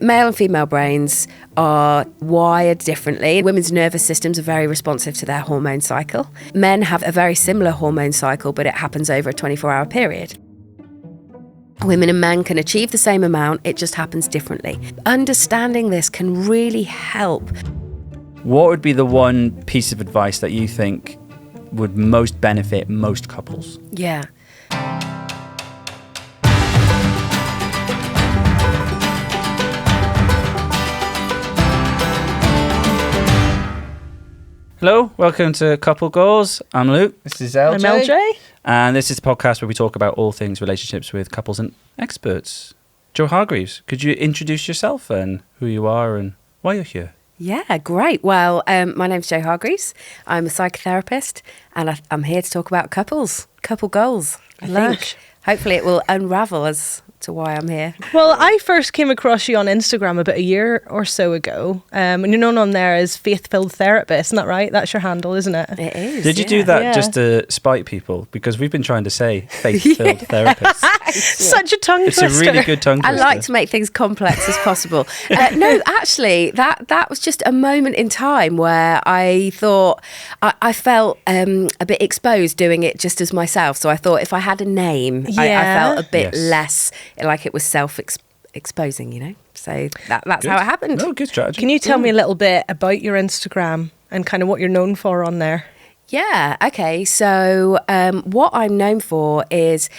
Male and female brains are wired differently. Women's nervous systems are very responsive to their hormone cycle. Men have a very similar hormone cycle, but it happens over a 24-hour period. Women and men can achieve the same amount, it just happens differently. Understanding this can really help. What would be the one piece of advice that you think would most benefit most couples? Yeah. Hello, welcome to Couple Goals. I'm Luke. This is LJ. I'm LJ. And this is a podcast where we talk about all things relationships with couples and experts. Jo Hargreaves, could you introduce yourself and who you are and why you're here? Yeah, great. Well, my name's Jo Hargreaves. I'm a psychotherapist and I'm here to talk about couple goals. I think hopefully it will unravel as to why I'm here. Well, I first came across you on Instagram about a year or so ago. And you're known on there as Faith-Filled Therapist, isn't that right? That's your handle, isn't it? It is. Did you do that just to spite people? Because we've been trying to say Faith-Filled Therapist. Such a tongue It's twister. a really good tongue I twister. like to make things complex as possible. No, actually, that was just a moment in time where I thought I felt a bit exposed doing it just as myself. So I thought if I had a name, I felt a bit less like it was self-exposing, you know? So that's how it happened. No, good strategy. Can you tell me a little bit about your Instagram and kind of what you're known for on there? Yeah, okay. So what I'm known for is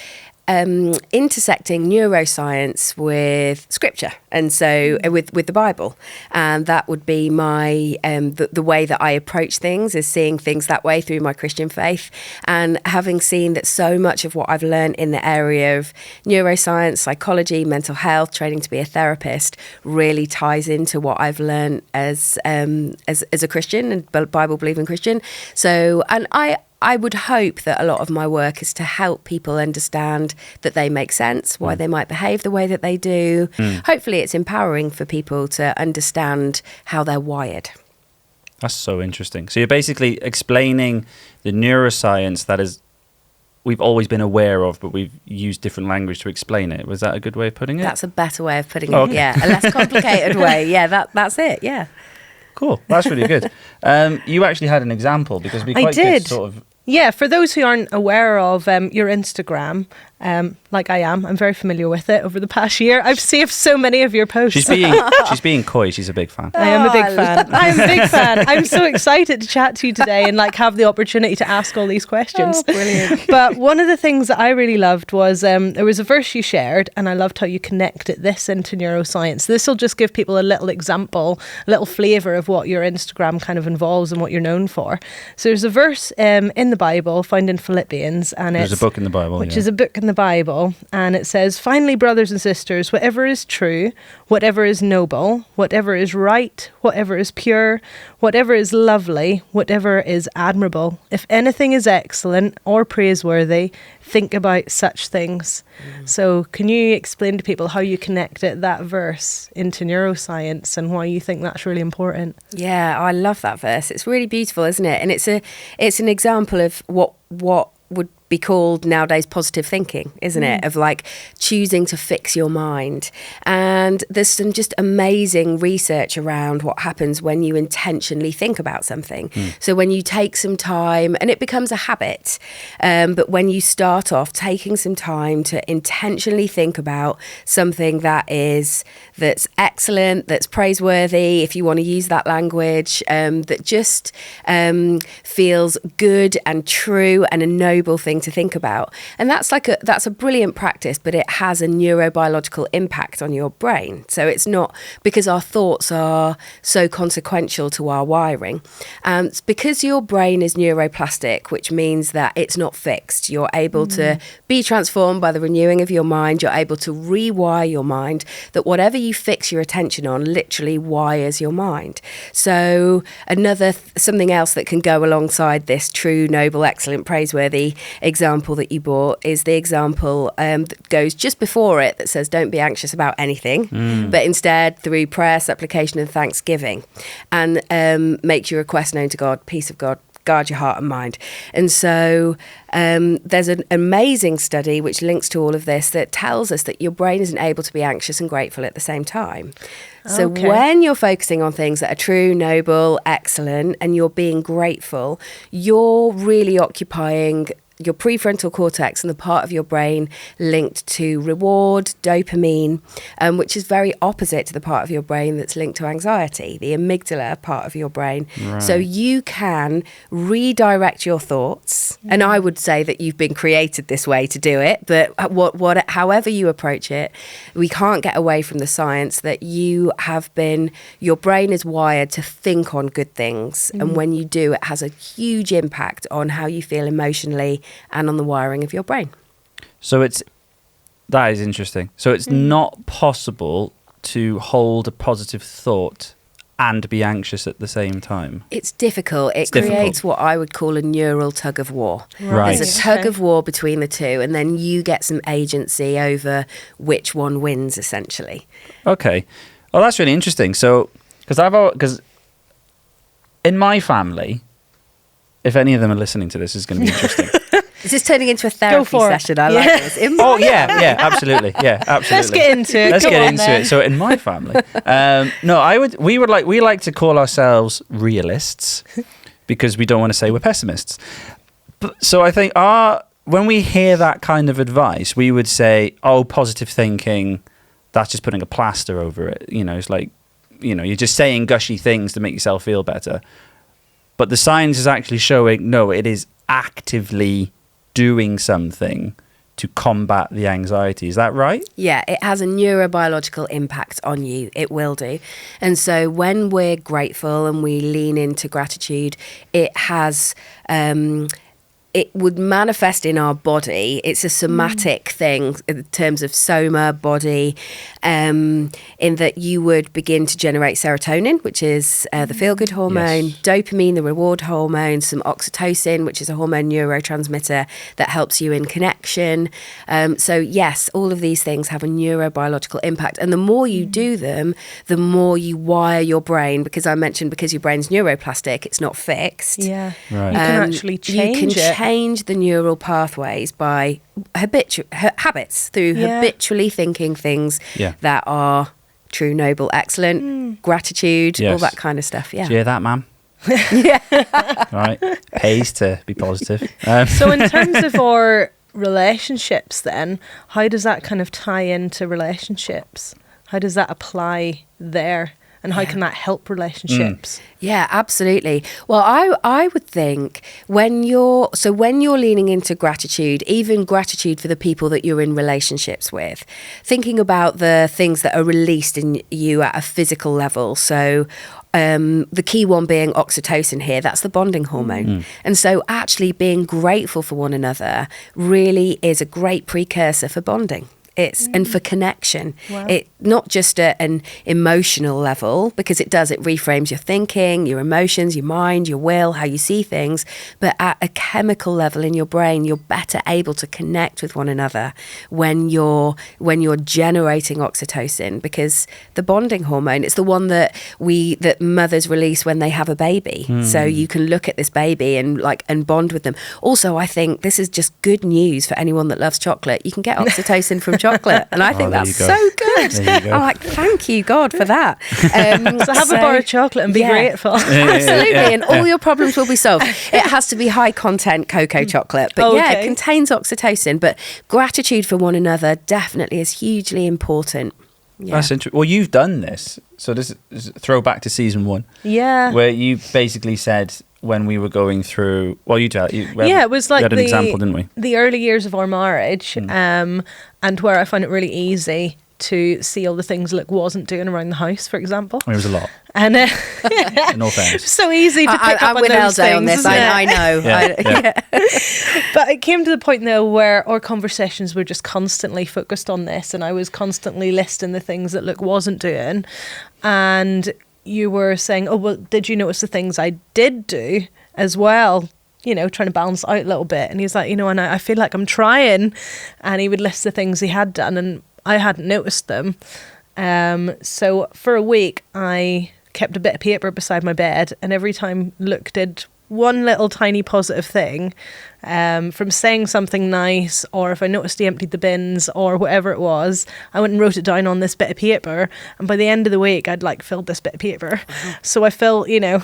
intersecting neuroscience with scripture, and so with the Bible, and that would be my the way that I approach things is seeing things that way through my Christian faith, and having seen that so much of what I've learned in the area of neuroscience, psychology, mental health, training to be a therapist really ties into what I've learned as a Christian and Bible believing Christian. So, and I would hope that a lot of my work is to help people understand that they make sense, why they might behave the way that they do. Hopefully it's empowering for people to understand how they're wired. That's so interesting. So you're basically explaining the neuroscience that we've always been aware of, but we've used different language to explain it. Was that a good way of putting it? That's a better way of putting it, okay. yeah. A less complicated way. Yeah, that's it, yeah. Cool. That's really good. You actually had an example because we quite did. good sort of... Yeah, for those who aren't aware of your Instagram, like I am, I'm very familiar with it over the past year. I've saved so many of your posts. She's being coy. She's a big fan. I am a big fan. I'm a big fan. I'm so excited to chat to you today and have the opportunity to ask all these questions. Oh, brilliant. But one of the things that I really loved was there was a verse you shared, and I loved how you connected this into neuroscience. This will just give people a little example, a little flavour of what your Instagram kind of involves and what you're known for. So there's a verse in the Bible found in Philippians, and There's a book in the Bible, which is a book in the Bible, and it says, "Finally, brothers and sisters, whatever is true, whatever is noble, whatever is right, whatever is pure, whatever is lovely, whatever is admirable, if anything is excellent or praiseworthy, think about such things." So can you explain to people how you connected that verse into neuroscience and why you think that's really important? Yeah, I love that verse. It's really beautiful, isn't it? And it's an example of what would be called nowadays positive thinking, isn't it? Of choosing to fix your mind. And there's some just amazing research around what happens when you intentionally think about something. So when you take some time, and it becomes a habit, but when you start off taking some time to intentionally think about something that's excellent, that's praiseworthy, if you want to use that language, that just feels good and true and a noble thing to think about. And that's a brilliant practice, but it has a neurobiological impact on your brain. So it's not because our thoughts are so consequential to our wiring. It's because your brain is neuroplastic, which means that it's not fixed. You're able to be transformed by the renewing of your mind. You're able to rewire your mind, that whatever you fix your attention on literally wires your mind. So something else that can go alongside this true, noble, excellent, praiseworthy example that you brought is the example that goes just before it that says don't be anxious about anything, but instead through prayer, supplication and thanksgiving, and make your request known to God, peace of God guard your heart and mind. And so there's an amazing study which links to all of this that tells us that your brain isn't able to be anxious and grateful at the same time. So when you're focusing on things that are true, noble, excellent, and you're being grateful, you're really occupying your prefrontal cortex and the part of your brain linked to reward, dopamine, which is very opposite to the part of your brain that's linked to anxiety, the amygdala part of your brain. Right. So you can redirect your thoughts. And I would say that you've been created this way to do it. But however you approach it, we can't get away from the science that your brain is wired to think on good things. And when you do, it has a huge impact on how you feel emotionally and on the wiring of your brain. So that is interesting. So it's not possible to hold a positive thought and be anxious at the same time. It's difficult. It creates what I would call a neural tug of war. Right. There's a tug of war between the two, and then you get some agency over which one wins, essentially. Okay. Oh, that's really interesting. So, because in my family, if any of them are listening to this, it's going to be interesting. This is turning into a therapy session. I like this. Yeah, absolutely. Yeah, absolutely. Let's get into it. Let's get into it. So in my family, we like to call ourselves realists because we don't want to say we're pessimists. So I think when we hear that kind of advice, we would say, oh, positive thinking, that's just putting a plaster over it. It's like, you're just saying gushy things to make yourself feel better. But the science is actually showing, no, it is actively doing something to combat the anxiety. Is that right? Yeah, it has a neurobiological impact on you. It will do. And so when we're grateful and we lean into gratitude, it has... it would manifest in our body. It's a somatic thing in terms of soma, body, in that you would begin to generate serotonin, which is the feel-good hormone, dopamine, the reward hormone, some oxytocin, which is a hormone neurotransmitter that helps you in connection. So yes, all of these things have a neurobiological impact. And the more you do them, the more you wire your brain, because I mentioned because your brain's neuroplastic, it's not fixed. Yeah. Right. You can actually change change the neural pathways by habits through habitually thinking things that are true, noble, excellent, gratitude, all that kind of stuff. Yeah. Do you hear that, ma'am? Right. Pays to be positive. So in terms of our relationships then, how does that kind of tie into relationships? How does that apply there? And how can that help relationships? Yeah, absolutely. Well, I would think when you're leaning into gratitude, even gratitude for the people that you're in relationships with, thinking about the things that are released in you at a physical level. So the key one being oxytocin here, that's the bonding hormone. And so actually being grateful for one another really is a great precursor for bonding. And for connection. Wow. It not just at an emotional level, because it reframes your thinking, your emotions, your mind, your will, how you see things, but at a chemical level in your brain, you're better able to connect with one another when you're generating oxytocin, because the bonding hormone, it's the one that mothers release when they have a baby. So you can look at this baby and bond with them. Also, I think this is just good news for anyone that loves chocolate. You can get oxytocin from chocolate, and I think that's so good. I'm like, thank you God for that. So have a bar of chocolate and be grateful. Absolutely, and all your problems will be solved. It has to be high content cocoa chocolate, but it contains oxytocin. But gratitude for one another definitely is hugely important. Yeah. That's interesting. Well, you've done this, so this is a throwback to season 1. Yeah, where you basically said, when we were going through, it was like we had an example, didn't we? The early years of our marriage, and where I found it really easy to see all the things Luke wasn't doing around the house, for example. It was a lot. And in all fairness, so easy to pick up on those things. On this. I know. But it came to the point though where our conversations were just constantly focused on this, and I was constantly listing the things that Luke wasn't doing, and you were saying, oh, well, did you notice the things I did do as well? Trying to balance out a little bit. And he's like, and I feel like I'm trying. And he would list the things he had done and I hadn't noticed them. So for a week, I kept a bit of paper beside my bed. And every time Luke did one little tiny positive thing, from saying something nice, or if I noticed he emptied the bins or whatever it was, I went and wrote it down on this bit of paper, and by the end of the week I'd like filled this bit of paper. So I felt, you know,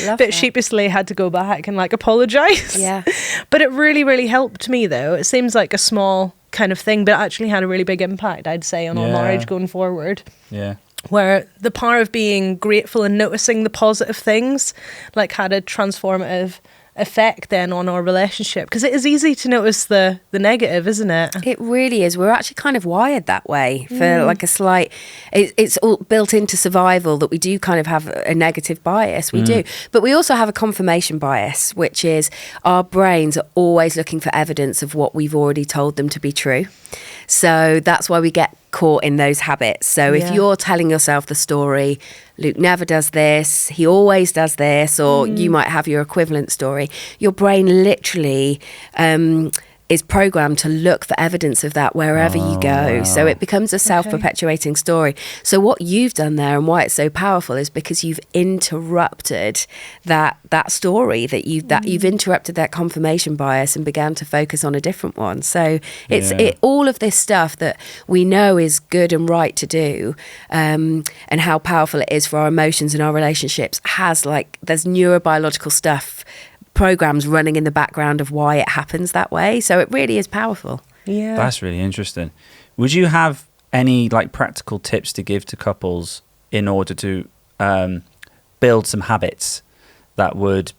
a bit sheepishly had to go back and like apologise. Yeah. But it really, really helped me though. It seems like a small kind of thing, but it actually had a really big impact, I'd say, on our marriage going forward. Yeah. Where the power of being grateful and noticing the positive things like had a transformative effect then on our relationship, because it is easy to notice the negative, isn't it? It really is. We're actually kind of wired that way for like a slight, it's all built into survival that we do kind of have a negative bias. We do. But we also have a confirmation bias, which is our brains are always looking for evidence of what we've already told them to be true. So that's why we get caught in those habits. So if you're telling yourself the story, Luke never does this, he always does this, or you might have your equivalent story, your brain literally is programmed to look for evidence of that wherever you go. Wow. So it becomes a self-perpetuating story. So what you've done there and why it's so powerful is because you've interrupted that story, that you've interrupted that confirmation bias and began to focus on a different one. So it's all of this stuff that we know is good and right to do, and how powerful it is for our emotions and our relationships there's neurobiological stuff, programs running in the background of why it happens that way. So it really is powerful. Yeah. That's really interesting. Would you have any like practical tips to give to couples in order to build some habits that would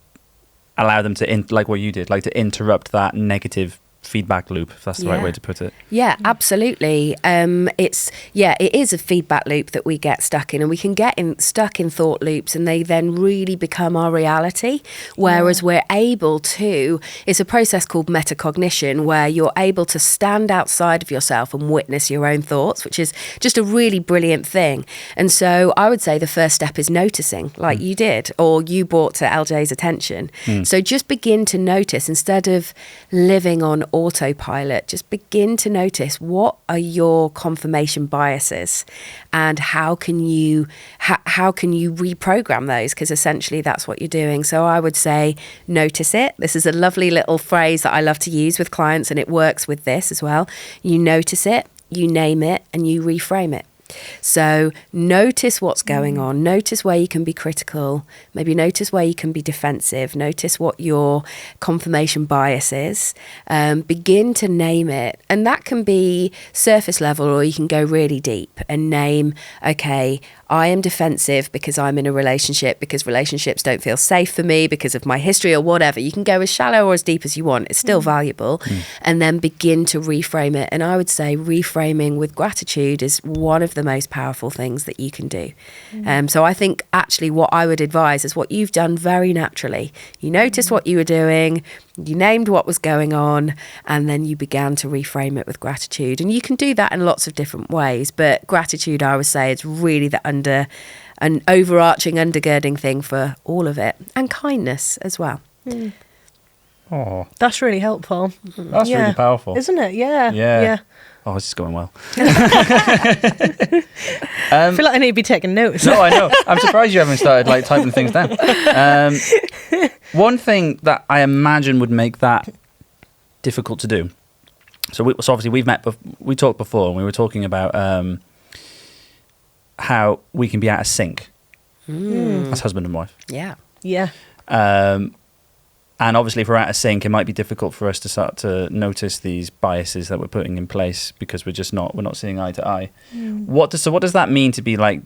allow them to, like what you did, like to interrupt that negative feedback loop, if that's the right way to put it? Yeah, absolutely. It is a feedback loop that we get stuck in, and we can get stuck in thought loops, and they then really become our reality. Whereas we're able to, it's a process called metacognition, where you're able to stand outside of yourself and witness your own thoughts, which is just a really brilliant thing. And so I would say the first step is noticing, like you did, or you brought to LJ's attention. So just begin to notice, instead of living on autopilot, just begin to notice what are your confirmation biases, and how can you reprogram those, because essentially that's what you're doing. So I would say notice it. This is a lovely little phrase that I love to use with clients, and it works with this as well. You notice it, you name it, and you reframe it. So notice what's going on, notice where you can be critical, maybe notice where you can be defensive, notice what your confirmation bias is, begin to name it. And that can be surface level, or you can go really deep and name, okay, I am defensive because I'm in a relationship, because relationships don't feel safe for me because of my history or whatever. You can go as shallow or as deep as you want. It's still valuable. And then begin to reframe it. And I would say reframing with gratitude is one of the most powerful things that you can do. So I think actually what I would advise is what you've done very naturally. You noticed what you were doing, you named what was going on, and then you began to reframe it with gratitude. And you can do that in lots of different ways, but gratitude, I would say, is really an overarching, undergirding thing for all of it. And kindness as well. Oh, that's really helpful. That's really powerful, isn't it? Yeah. Oh, this is going well. I feel like I need to be taking notes. No, I know. I'm surprised you haven't started like typing things down. One thing that I imagine would make that difficult to do. So obviously we talked before, and we were talking about how we can be out of sync as husband and wife. Yeah. And obviously, if we're out of sync, it might be difficult for us to start to notice these biases that we're putting in place because we're not seeing eye to eye. What does that mean to be like?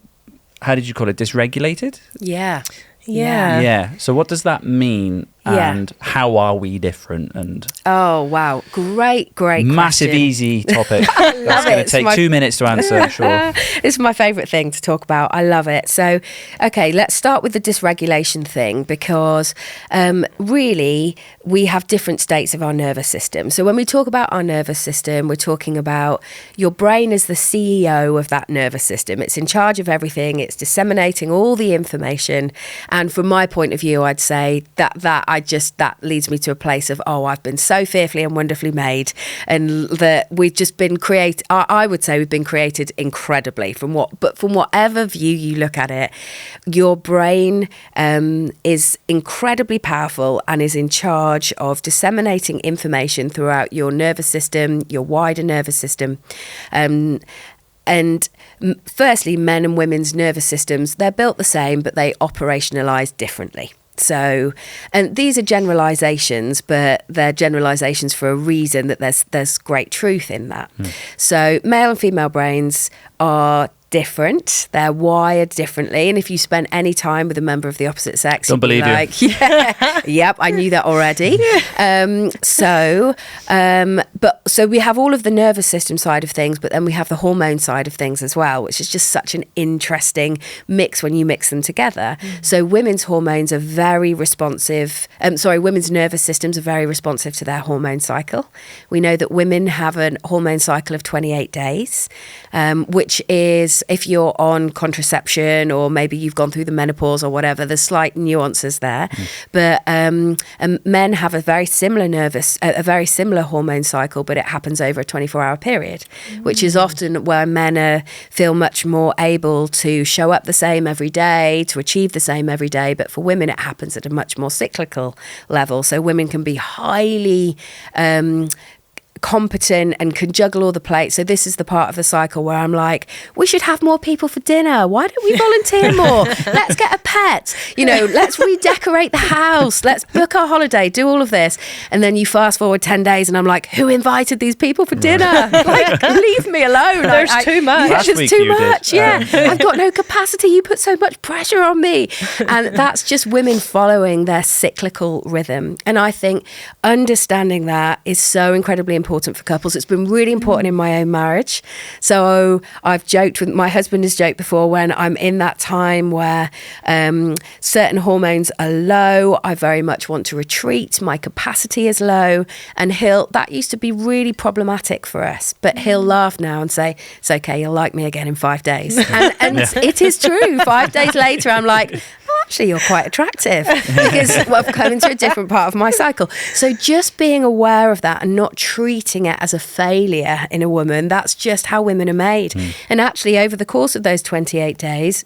How did you call it? Dysregulated? Yeah. So what does that mean? And how are we different? And oh wow, great massive question. Easy topic. That's going to take 2 minutes to answer. Sure. It's my favourite thing to talk about. I love it. So, okay, let's start with the dysregulation thing, because really we have different states of our nervous system. So when we talk about our nervous system, we're talking about your brain as the CEO of that nervous system. It's in charge of everything. It's disseminating all the information. And from my point of view, I'd say that that leads me to a place of, I've been so fearfully and wonderfully made, and that we've just been created. I would say we've been created incredibly from whatever view you look at it. Your brain is incredibly powerful and is in charge of disseminating information throughout your nervous system, your wider nervous system. And firstly, men and women's nervous systems, they're built the same, but they operationalize differently. So, and these are generalizations, but they're generalizations for a reason, that there's great truth in that. So male and female brains are different. They're wired differently, and if you spend any time with a member of the opposite sex, don't believe you. Yep, I knew that already. So we have all of the nervous system side of things, but then we have the hormone side of things as well, which is just such an interesting mix when you mix them together. So women's hormones are very responsive. Women's nervous systems are very responsive to their hormone cycle. We know that women have a hormone cycle of 28 days, which is, if you're on contraception or maybe you've gone through the menopause or whatever, there's slight nuances there. But men have a very similar hormone cycle, but it happens over a 24-hour period, which is often where men feel much more able to show up the same every day, to achieve the same every day. But for women, it happens at a much more cyclical level. So women can be highly competent and can juggle all the plates. So this is the part of the cycle where I'm like, we should have more people for dinner. Why don't we volunteer more? Let's get a pet. Let's redecorate the house. Let's book our holiday, do all of this. And then you fast forward 10 days and I'm like, who invited these people for dinner? Like, leave me alone. There's too much. Last There's week too you did. much. Yeah. I've got no capacity. You put so much pressure on me. And that's just women following their cyclical rhythm. And I think understanding that is so incredibly important for couples. It's been really important in my own marriage. So I've joked with my husband, has joked before, when I'm in that time where certain hormones are low, I very much want to retreat, my capacity is low, and that used to be really problematic for us, but he'll laugh now and say, it's okay, you'll like me again in 5 days. And it is true. 5 days later I'm like, actually, you're quite attractive, because I've come into a different part of my cycle. So just being aware of that and not treating it as a failure in a woman, that's just how women are made. And actually, over the course of those 28 days,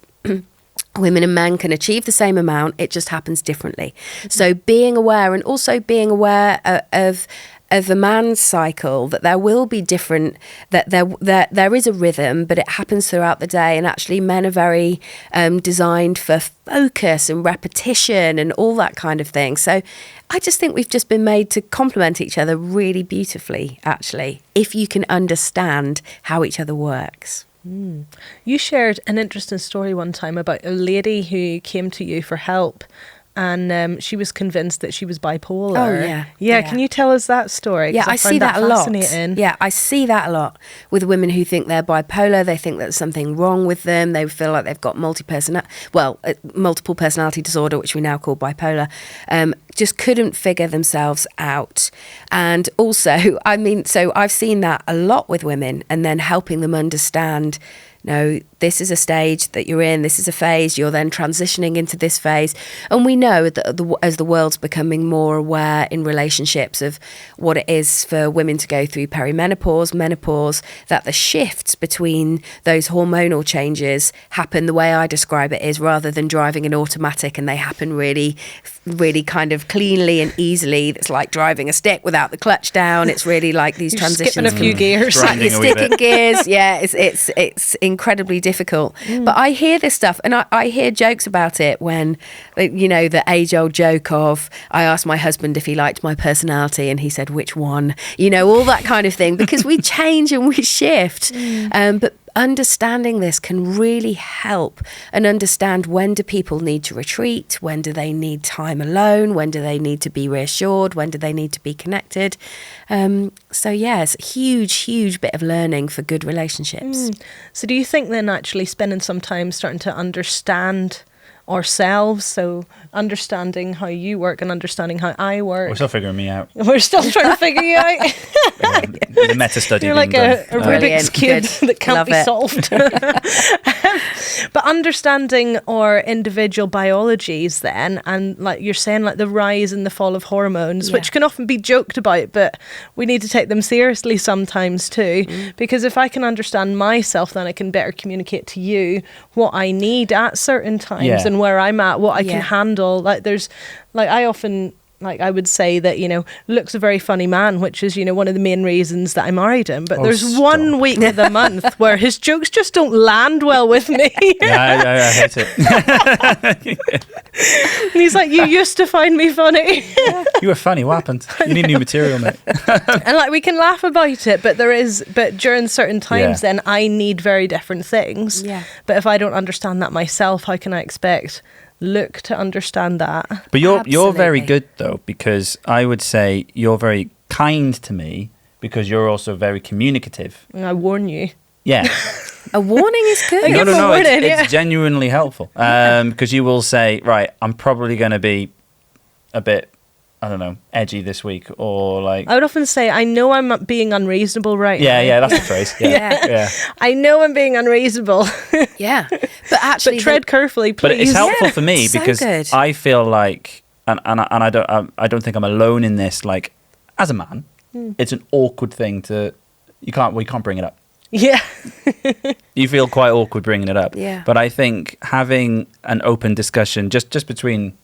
women and men can achieve the same amount. It just happens differently. So being aware, and also being aware of the man's cycle, that there will be different, that there is a rhythm, but it happens throughout the day. And actually men are very designed for focus and repetition and all that kind of thing. So I just think we've just been made to complement each other really beautifully, actually, if you can understand how each other works. You shared an interesting story one time about a lady who came to you for help, and she was convinced that she was bipolar. Oh, yeah. Can you tell us that story? Yeah, I see that a lot. Yeah, I see that a lot with women who think they're bipolar. They think there's something wrong with them. They feel like they've got multiple personality disorder, which we now call bipolar. Just couldn't figure themselves out. And also, so I've seen that a lot with women, and then helping them understand, no, this is a stage that you're in, this is a phase, you're then transitioning into this phase. And we know that as the world's becoming more aware in relationships of what it is for women to go through perimenopause, menopause, that the shifts between those hormonal changes happen the way I describe it is, rather than driving an automatic, and they happen really, really kind of cleanly and easily. It's like driving a stick without the clutch down. It's really like these transitions. Skipping a few gears. You're sticking gears. Yeah, it's incredibly difficult. But I hear this stuff, and I hear jokes about it when, the age-old joke of, I asked my husband if he liked my personality and he said, which one? All that kind of thing, because we change and we shift. But understanding this can really help, and understand, when do people need to retreat, when do they need time alone, when do they need to be reassured, when do they need to be connected. So yeah, it's a huge bit of learning for good relationships. So do you think then actually spending some time starting to understand ourselves. So understanding how you work and understanding how I work. We're still figuring me out. We're still trying to figure you out. The meta study. You're like a Rubik's Brilliant. Cube Good. that can't Love be it. solved. But understanding our individual biologies then, and like you're saying, like the rise and the fall of hormones, which can often be joked about, but we need to take them seriously sometimes too. Because if I can understand myself, then I can better communicate to you what I need at certain times and where I'm at, what I can handle. Like there's, like I often... Like I would say that, you know, Luke's a very funny man, which is, you know, one of the main reasons that I married him. But there's one week of the month where his jokes just don't land well with me. I hate it. And he's like, you used to find me funny. You were funny. What happened? You need new material, mate. And like we can laugh about it, but during certain times then I need very different things. Yeah. But if I don't understand that myself, how can I expect Luke to understand that? But you're very Absolutely. good though, because I would say you're very kind to me because you're also very communicative. And I warn you. Yeah. A warning is good. give a No. warning, It's genuinely helpful because you will say, right, I'm probably going to be a bit, I don't know, edgy this week, or like. I would often say, I know I'm being unreasonable right now. Yeah, that's the phrase. Yeah. I know I'm being unreasonable. Yeah. But actually, But tread carefully, please. But it's helpful for me so because good. I feel like, and I don't think I'm alone in this. Like, as a man, it's an awkward thing to. You can't bring it up. Yeah. You feel quite awkward bringing it up. Yeah. But I think having an open discussion just between.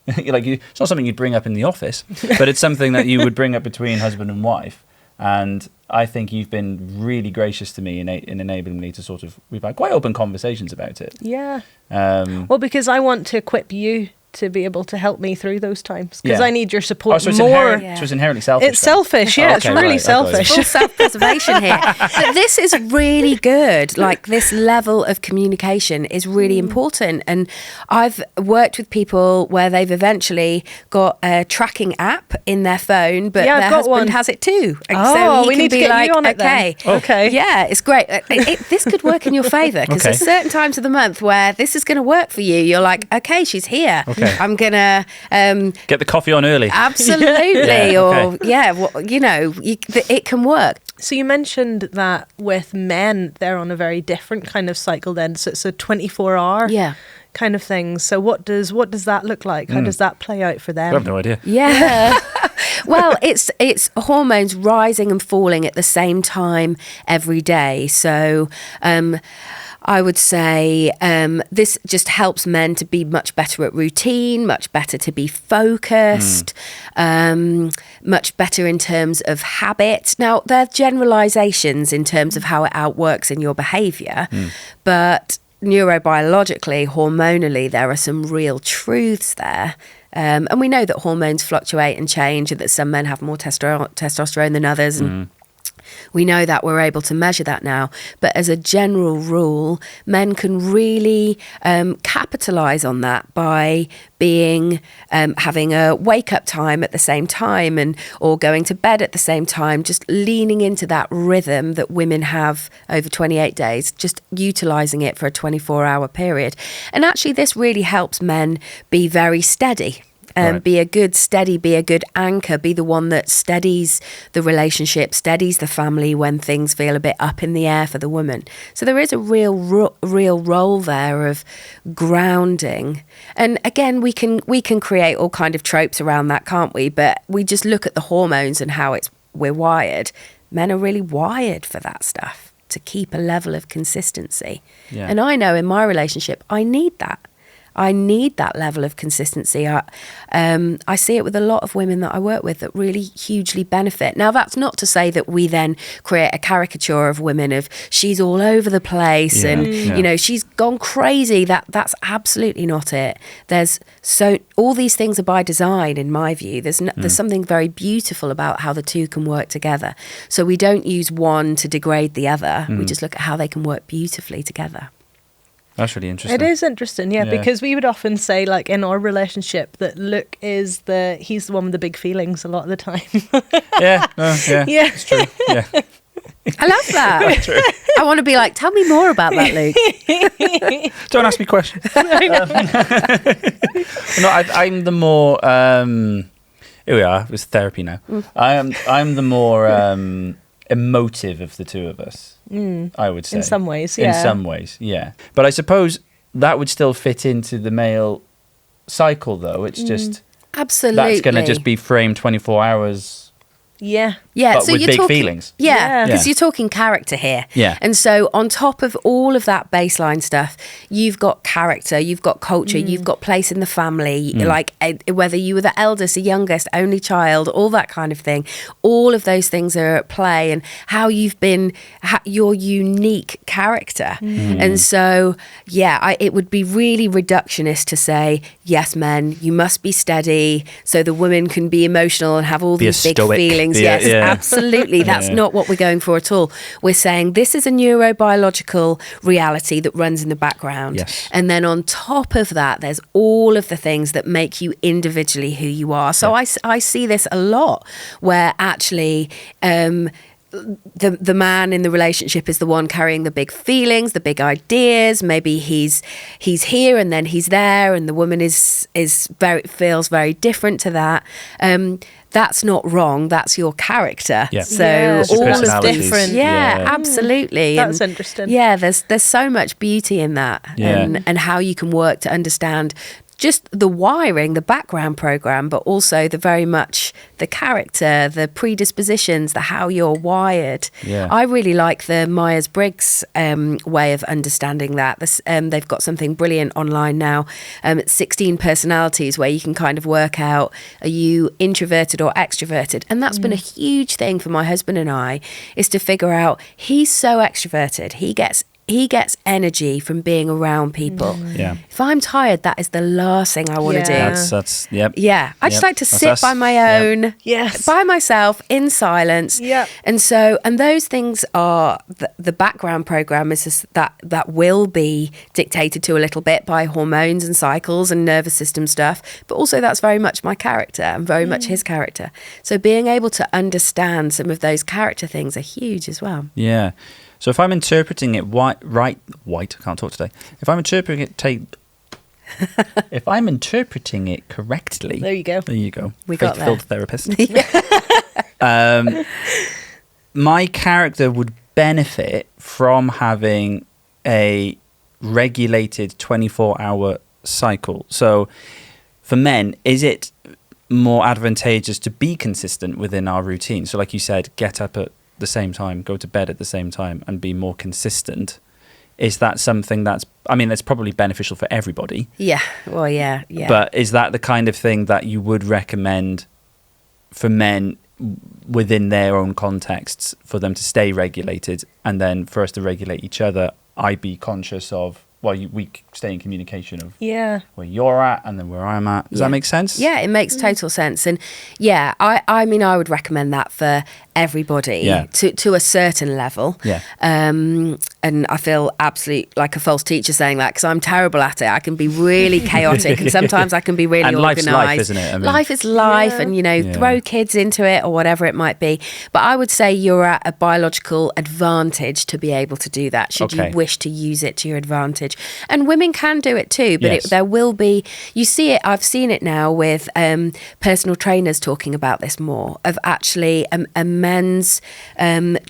It's not something you'd bring up in the office, but it's something that you would bring up between husband and wife. And I think you've been really gracious to me in enabling me to sort of, we've had quite open conversations about it. Yeah. Um, Well, because I want to equip you to be able to help me through those times. Because Yeah. I need your support so it's more. so it's inherently selfish. It's then? selfish, yeah. Oh, It's okay, really right, I got you. selfish. full self-preservation here. But this is really good. Like this level of communication is really important. And I've worked with people where they've eventually got a tracking app in their phone, but Yeah, I've their got husband one. has it too. And Oh, he we can need to be get like, you on it okay. then. Okay. Yeah, it's great. This could work in your favour because Okay. there's certain times of the month where this is going to work for you. You're like, okay, she's here. Okay. I'm going to... Get the coffee on early. Absolutely, Yeah, or okay. it can work. So you mentioned that with men, they're on a very different kind of cycle then. So it's a 24-hour Yeah. kind of thing. So what does that look like? How does that play out for them? I have no idea. Yeah. Well, it's hormones rising and falling at the same time every day. So I would say this just helps men to be much better at routine, much better to be focused, much better in terms of habit. Now, there are generalizations in terms of how it outworks in your behavior, but neurobiologically, hormonally, there are some real truths there. And we know that hormones fluctuate and change, and that some men have more testosterone than others. And we know that, we're able to measure that now. But as a general rule, men can really capitalise on that by being having a wake-up time at the same time, or going to bed at the same time, just leaning into that rhythm that women have over 28 days, just utilising it for a 24-hour period. And actually, this really helps men be very steady. Right. Be a good anchor, be the one that steadies the relationship, steadies the family when things feel a bit up in the air for the woman. So there is a real role there of grounding. And again, we can create all kind of tropes around that, can't we? But we just look at the hormones and how we're wired. Men are really wired for that stuff, to keep a level of consistency. Yeah. And I know in my relationship, I need that. I need that level of consistency. I see it with a lot of women that I work with that really hugely benefit. Now, that's not to say that we then create a caricature of women of she's all over the place and she's gone crazy. That's absolutely not it. All these things are by design, in my view. There's something very beautiful about how the two can work together. So we don't use one to degrade the other. We just look at how they can work beautifully together. That's really interesting. It is interesting, yeah, because we would often say, like, in our relationship, that Luke he's the one with the big feelings a lot of the time. Yeah, Yeah. it's true. Yeah. I love that. I want to be like, tell me more about that, Luke. Don't ask me questions. No, I'm the more. Here we are. It's therapy now. I'm the more emotive of the two of us. I would say. In some ways, yeah. In some ways, yeah. But I suppose that would still fit into the male cycle, though. It's just absolutely that's going to just be framed 24 hours. Yeah. Yeah, but so with you're big talking, feelings. Yeah, because Yeah. you're talking character here. Yeah. And so on top of all of that baseline stuff, you've got character, you've got culture, you've got place in the family, like whether you were the eldest, the youngest, only child, all that kind of thing. All of those things are at play, and how you've been, your unique character. And so, yeah, it would be really reductionist to say, yes, men, you must be steady so the women can be emotional and have all these big stoic. feelings. Yes, absolutely. That's not what we're going for at all. We're saying this is a neurobiological reality that runs in the background. Yes. And then on top of that, there's all of the things that make you individually who you are. So I see this a lot where actually the man in the relationship is the one carrying the big feelings, the big ideas. Maybe he's here and then he's there, and the woman feels very different to that. That's not wrong. That's your character. Yeah. So Yeah, all of personalities. different. yeah, Yeah. absolutely. That's And interesting. yeah, there's so much beauty in that, Yeah. and how you can work to understand just the wiring, the background program, but also the very much the character, the predispositions, the how you're wired. Yeah. I really like the Myers-Briggs way of understanding that. They've got something brilliant online now. It's 16 personalities where you can kind of work out, are you introverted or extroverted? And that's been a huge thing for my husband and I, is to figure out, he's so extroverted. He gets energy from being around people. Yeah. If I'm tired, that is the last thing I want to Yeah. do. That's yep. Yeah, I just Yep. like to That's sit us. by my Yep. own, Yes. by myself in silence. Yep. And those things are the background program is just that will be dictated to a little bit by hormones and cycles and nervous system stuff, but also that's very much my character and very much his character. So being able to understand some of those character things are huge as well. Yeah. So if I'm interpreting it I can't talk today. If I'm interpreting it correctly. There you go. There you go. We got there. Faith-filled therapist. My character would benefit from having a regulated 24-hour cycle. So for men, is it more advantageous to be consistent within our routine? So like you said, get up at the same time, go to bed at the same time, and be more consistent. Is that something that's probably beneficial for everybody? Yeah. Well, yeah. But is that the kind of thing that you would recommend for men within their own contexts, for them to stay regulated, and then for us to regulate each other? I be conscious of, we stay in communication of where you're at and then where I'm at. Does that make sense? Yeah, it makes total sense. And yeah, I mean, I would recommend that for everybody to a certain level. Yeah. And I feel absolutely like a false teacher saying that, because I'm terrible at it. I can be really chaotic and sometimes I can be really and organised. life's life, isn't it? I mean, life is life, and throw kids into it or whatever it might be. But I would say you're at a biological advantage to be able to do that, should you wish to use it to your advantage. And women can do it too, but there will be, you see it, I've seen it now with personal trainers talking about this more, of actually a men's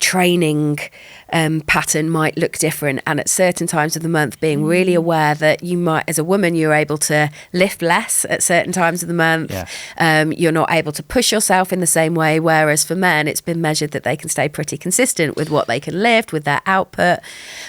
training pattern might look different, and at certain times of the month being really aware that you might, as a woman, you're able to lift less at certain times of the month. You're not able to push yourself in the same way, whereas for men it's been measured that they can stay pretty consistent with what they can lift, with their output.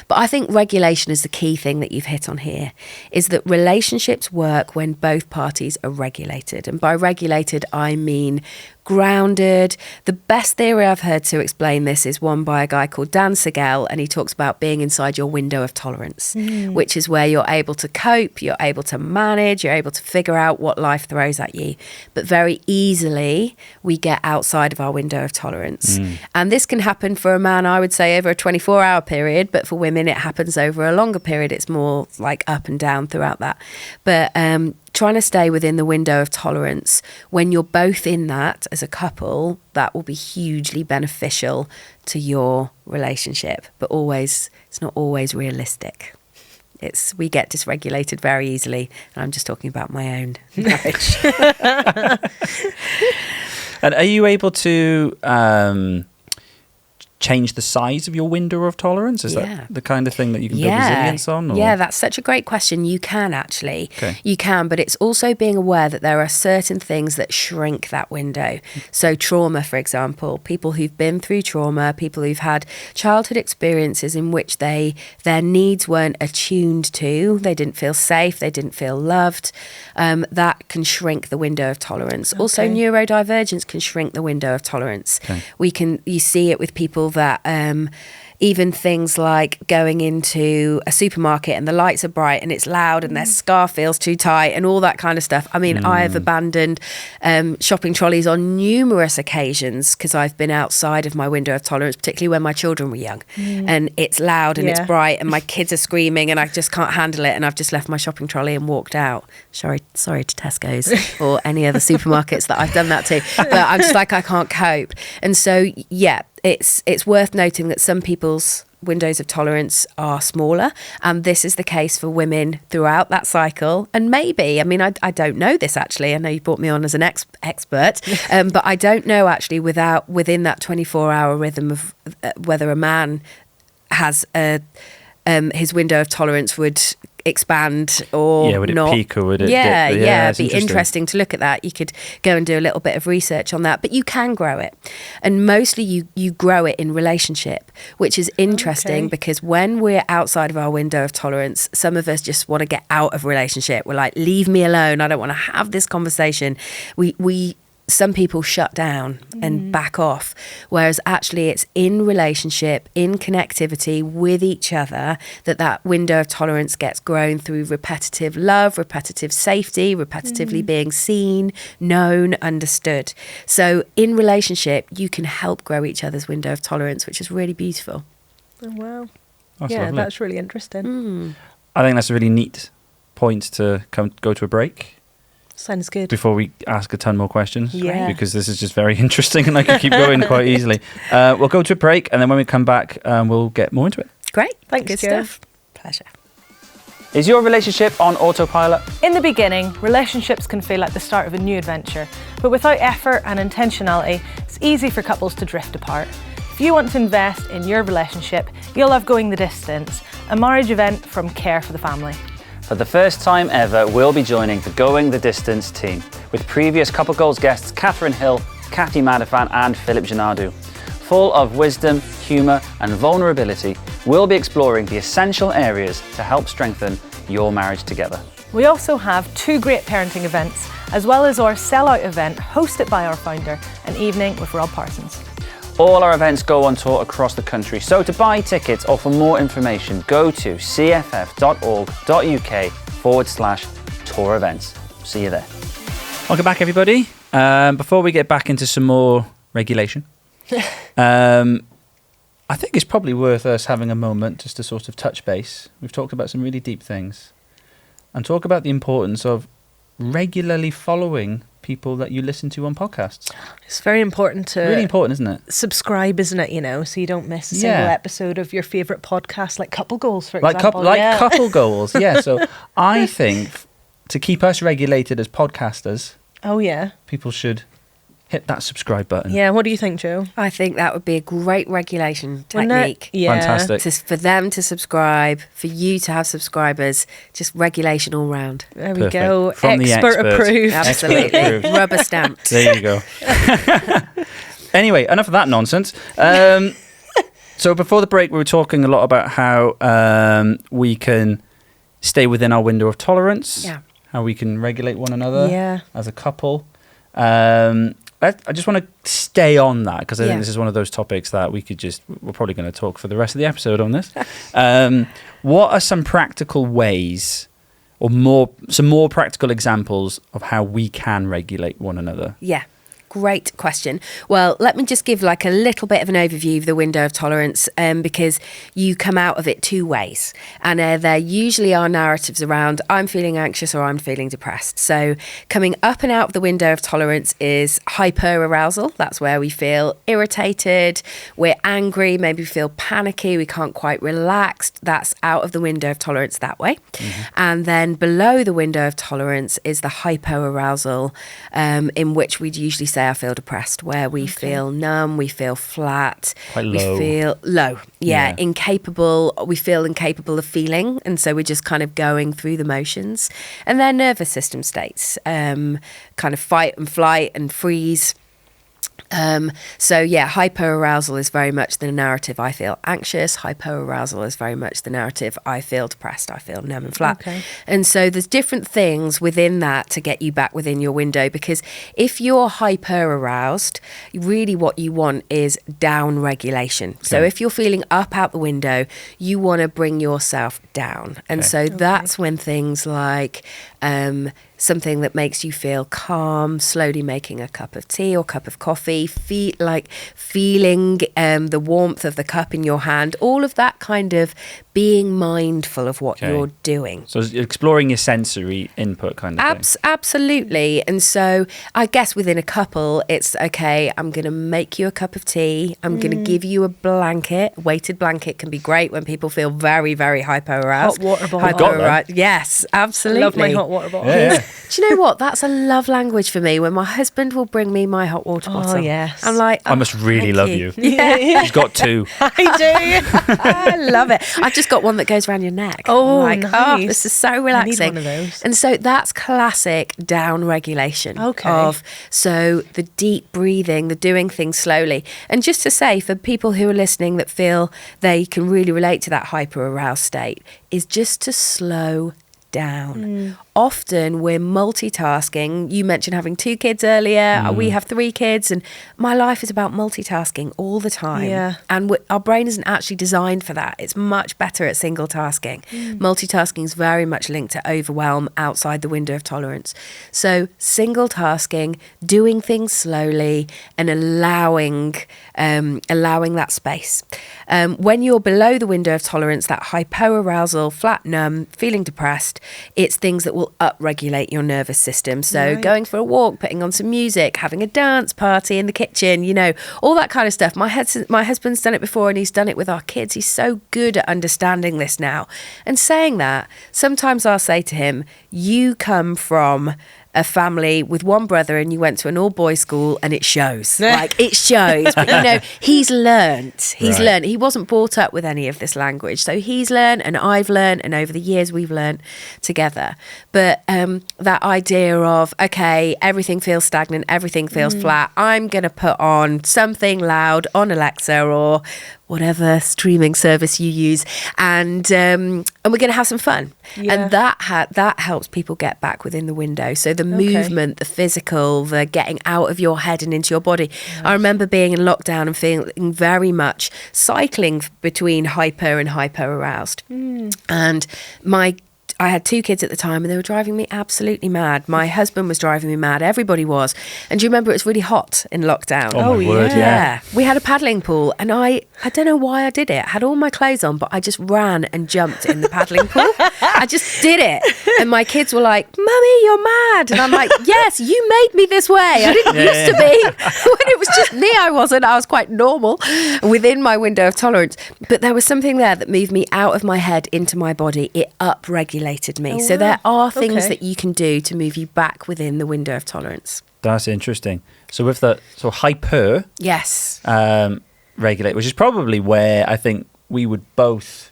But I think regulation is the key thing that you've hit on here, is that relationships work when both parties are regulated. And by regulated I mean grounded. The best theory I've heard to explain this is one by a guy called Dan Siegel, and he talks about being inside your window of tolerance, which is where you're able to cope, you're able to manage, you're able to figure out what life throws at you. But very easily we get outside of our window of tolerance. And this can happen for a man, I would say, over a 24-hour period, but for women it happens over a longer period. It's more like up and down throughout that. But trying to stay within the window of tolerance. When you're both in that as a couple, that will be hugely beneficial to your relationship. But it's not always realistic. We get dysregulated very easily, and I'm just talking about my own marriage. And are you able to change the size of your window of tolerance? Is that the kind of thing that you can build resilience on? Or? Yeah, that's such a great question. You can actually. Okay. You can, but it's also being aware that there are certain things that shrink that window. So trauma, for example, people who've been through trauma, people who've had childhood experiences in which their needs weren't attuned to, they didn't feel safe, they didn't feel loved, that can shrink the window of tolerance. Okay. Also, neurodivergence can shrink the window of tolerance. Okay. You see it with people that even things like going into a supermarket and the lights are bright and it's loud and their scarf feels too tight and all that kind of stuff. I mean, I have abandoned shopping trolleys on numerous occasions because I've been outside of my window of tolerance, particularly when my children were young. And it's loud and it's bright and my kids are screaming and I just can't handle it, and I've just left my shopping trolley and walked out. Sorry to Tesco's or any other supermarkets that I've done that to. But I'm just like, I can't cope. And so, yeah, it's worth noting that some people's windows of tolerance are smaller, and this is the case for women throughout that cycle. And maybe, I mean, I don't know this actually. I know you brought me on as an expert, but I don't know actually within that 24-hour rhythm of whether a man has his window of tolerance would expand or would not. It peak or would it yeah, dip? it'd be interesting to look at that. You could go and do a little bit of research on that, but you can grow it, and mostly you grow it in relationship, which is interesting because when we're outside of our window of tolerance, some of us just want to get out of relationship. We're like, leave me alone, I don't want to have this conversation. Some people shut down and back off, whereas actually it's in relationship, in connectivity with each other, that window of tolerance gets grown through repetitive love, repetitive safety, repetitively being seen, known, understood. So in relationship, you can help grow each other's window of tolerance, which is really beautiful. Oh, wow. That's yeah, lovely. that's really interesting. I think that's a really neat point to go to a break. Sounds good. Before we ask a ton more questions, because this is just very interesting and I could keep going quite easily. We'll go to a break, and then when we come back, we'll get more into it. Great. Thanks, Good Jo. stuff. Pleasure. Is your relationship on autopilot? In the beginning, relationships can feel like the start of a new adventure, but without effort and intentionality, it's easy for couples to drift apart. If you want to invest in your relationship, you'll love Going the Distance, a marriage event from Care for the Family. For the first time ever, we'll be joining the Going the Distance team with previous Couple Goals guests Catherine Hill, Kathy Madafan and Philip Janadu. Full of wisdom, humour and vulnerability, we'll be exploring the essential areas to help strengthen your marriage together. We also have 2 great parenting events, as well as our sellout event hosted by our founder, An Evening with Rob Parsons. All our events go on tour across the country, so to buy tickets or for more information, go to cff.org.uk/tour events. See you there. Welcome back, everybody. Before we get back into some more regulation, I think it's probably worth us having a moment just to sort of touch base. We've talked about some really deep things and talk about the importance of regularly following people that you listen to on podcasts. It's very important to... Really important, isn't it? Subscribe, isn't it, so you don't miss a single episode of your favourite podcast, like Couple Goals, for example. Couple Goals, yeah. So I think to keep us regulated as podcasters, people should hit that subscribe button. Yeah, what do you think, Jo? I think that would be a great regulation technique. Yeah. Fantastic. For them to subscribe, for you to have subscribers, just regulation all round. There we Perfect. go. From the Expert approved. Absolutely. Approved. Rubber stamped. There you go. Anyway, enough of that nonsense. So before the break, we were talking a lot about how we can stay within our window of tolerance, how we can regulate one another as a couple. I just want to stay on that because I think this is one of those topics that we're probably going to talk for the rest of the episode on this. What are some practical ways or some more practical examples of how we can regulate one another? Yeah. Great question. Well, let me just give like a little bit of an overview of the window of tolerance, because you come out of it two ways. And there usually are narratives around I'm feeling anxious or I'm feeling depressed. So coming up and out of the window of tolerance is hyperarousal. That's where we feel irritated, we're angry, maybe we feel panicky, we can't quite relax. That's out of the window of tolerance that way. And then below the window of tolerance is the hypoarousal, in which we'd usually say I feel depressed, where we feel numb, we feel flat, Quite we low. feel low, incapable, we feel incapable of feeling, and so we're just kind of going through the motions. And then nervous system states, kind of fight and flight and freeze. Hyperarousal is very much the narrative I feel anxious. Hypoarousal is very much the narrative I feel depressed, I feel numb and flat. And so there's different things within that to get you back within your window, because if you're hyperaroused, really what you want is down regulation. So if you're feeling up out the window, you want to bring yourself down. And so that's when things like something that makes you feel calm, slowly making a cup of tea or cup of coffee, feeling the warmth of the cup in your hand, all of that kind of being mindful of what you're doing. So exploring your sensory input kind of thing. Absolutely. And so I guess within a couple, it's okay, I'm going to make you a cup of tea. I'm going to give you a blanket. Weighted blanket can be great when people feel very, very hypo-aroused. Hot water bottle. Yes, absolutely. I love my hot water bottle. Yeah. Do you know what? That's a love language for me. When my husband will bring me my hot water bottle. Oh, yes. I'm like, I must really thank love you. Yeah. She's got two. I do. I love it. I've just got one that goes around your neck. Oh, I'm like, nice. this is so relaxing. I need one of those. And so that's classic down regulation. Okay. So the deep breathing, the doing things slowly. And just to say, for people who are listening that feel they can really relate to that hyper-aroused state, is just to slow down. Often we're multitasking. You mentioned having 2 kids earlier. We have 3 kids, and my life is about multitasking all the time. Yeah. And our brain isn't actually designed for that. It's much better at single tasking. Multitasking is very much linked to overwhelm outside the window of tolerance. So single tasking, doing things slowly, and allowing that space. When you're below the window of tolerance, that hypoarousal, flat, numb, feeling depressed, it's things that will upregulate your nervous system. So going for a walk, putting on some music, having a dance party in the kitchen, all that kind of stuff. My husband's done it before, and he's done it with our kids. He's so good at understanding this now. And saying that, sometimes I'll say to him, you come from a family with one brother and you went to an all-boys school, and it shows. Like, it shows. But, he's learnt. He wasn't brought up with any of this language. So he's learned, and I've learned, and over the years we've learned together. But that idea of, okay, everything feels stagnant, everything feels flat. I'm going to put on something loud on Alexa or whatever streaming service you use, and we're going to have some fun. And that helps people get back within the window. So the movement, the physical, the getting out of your head and into your body. Nice. I remember being in lockdown and feeling very much cycling between hyper and hypo-aroused. And I had 2 kids at the time, and they were driving me absolutely mad. My husband was driving me mad. Everybody was. And do you remember it was really hot in lockdown? Oh, my word, yeah. We had a paddling pool, and I don't know why I did it. I had all my clothes on, but I just ran and jumped in the paddling pool. I just did it. And my kids were like, Mummy, you're mad. And I'm like, yes, you made me this way. I didn't used to be. When it was just me, I wasn't. I was quite normal within my window of tolerance. But there was something there that moved me out of my head into my body. It upregulated me. So there are things that you can do to move you back within the window of tolerance. That's interesting. So with the hyper regulate, which is probably where I think we would both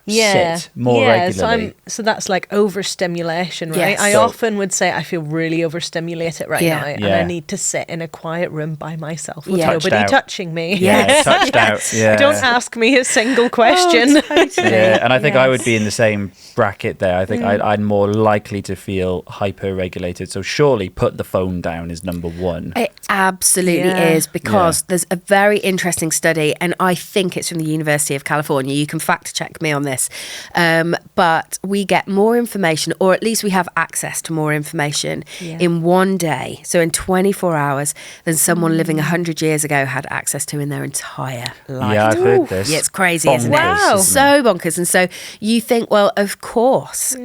sit more regularly. So that's like overstimulation, right? Yes. I often would say I feel really overstimulated right now, and I Yeah. need to sit in a quiet room by myself with Yeah. nobody touching me. Yeah, touched out. Yeah. Don't ask me a single question. Yeah, and I think I would be in the same bracket there. I think I'm more likely to feel hyper-regulated. So surely put the phone down is number 1. It absolutely is, because there's a very interesting study, and I think it's from the University of California. You can fact check me on this. this. But we get more information, or at least we have access to more information in one day. So in 24 hours than someone living 100 years ago had access to in their entire life. Yeah, I've heard this. Yeah, it's crazy, isn't Bonkers, it? isn't So bonkers. And so you think, well, of course,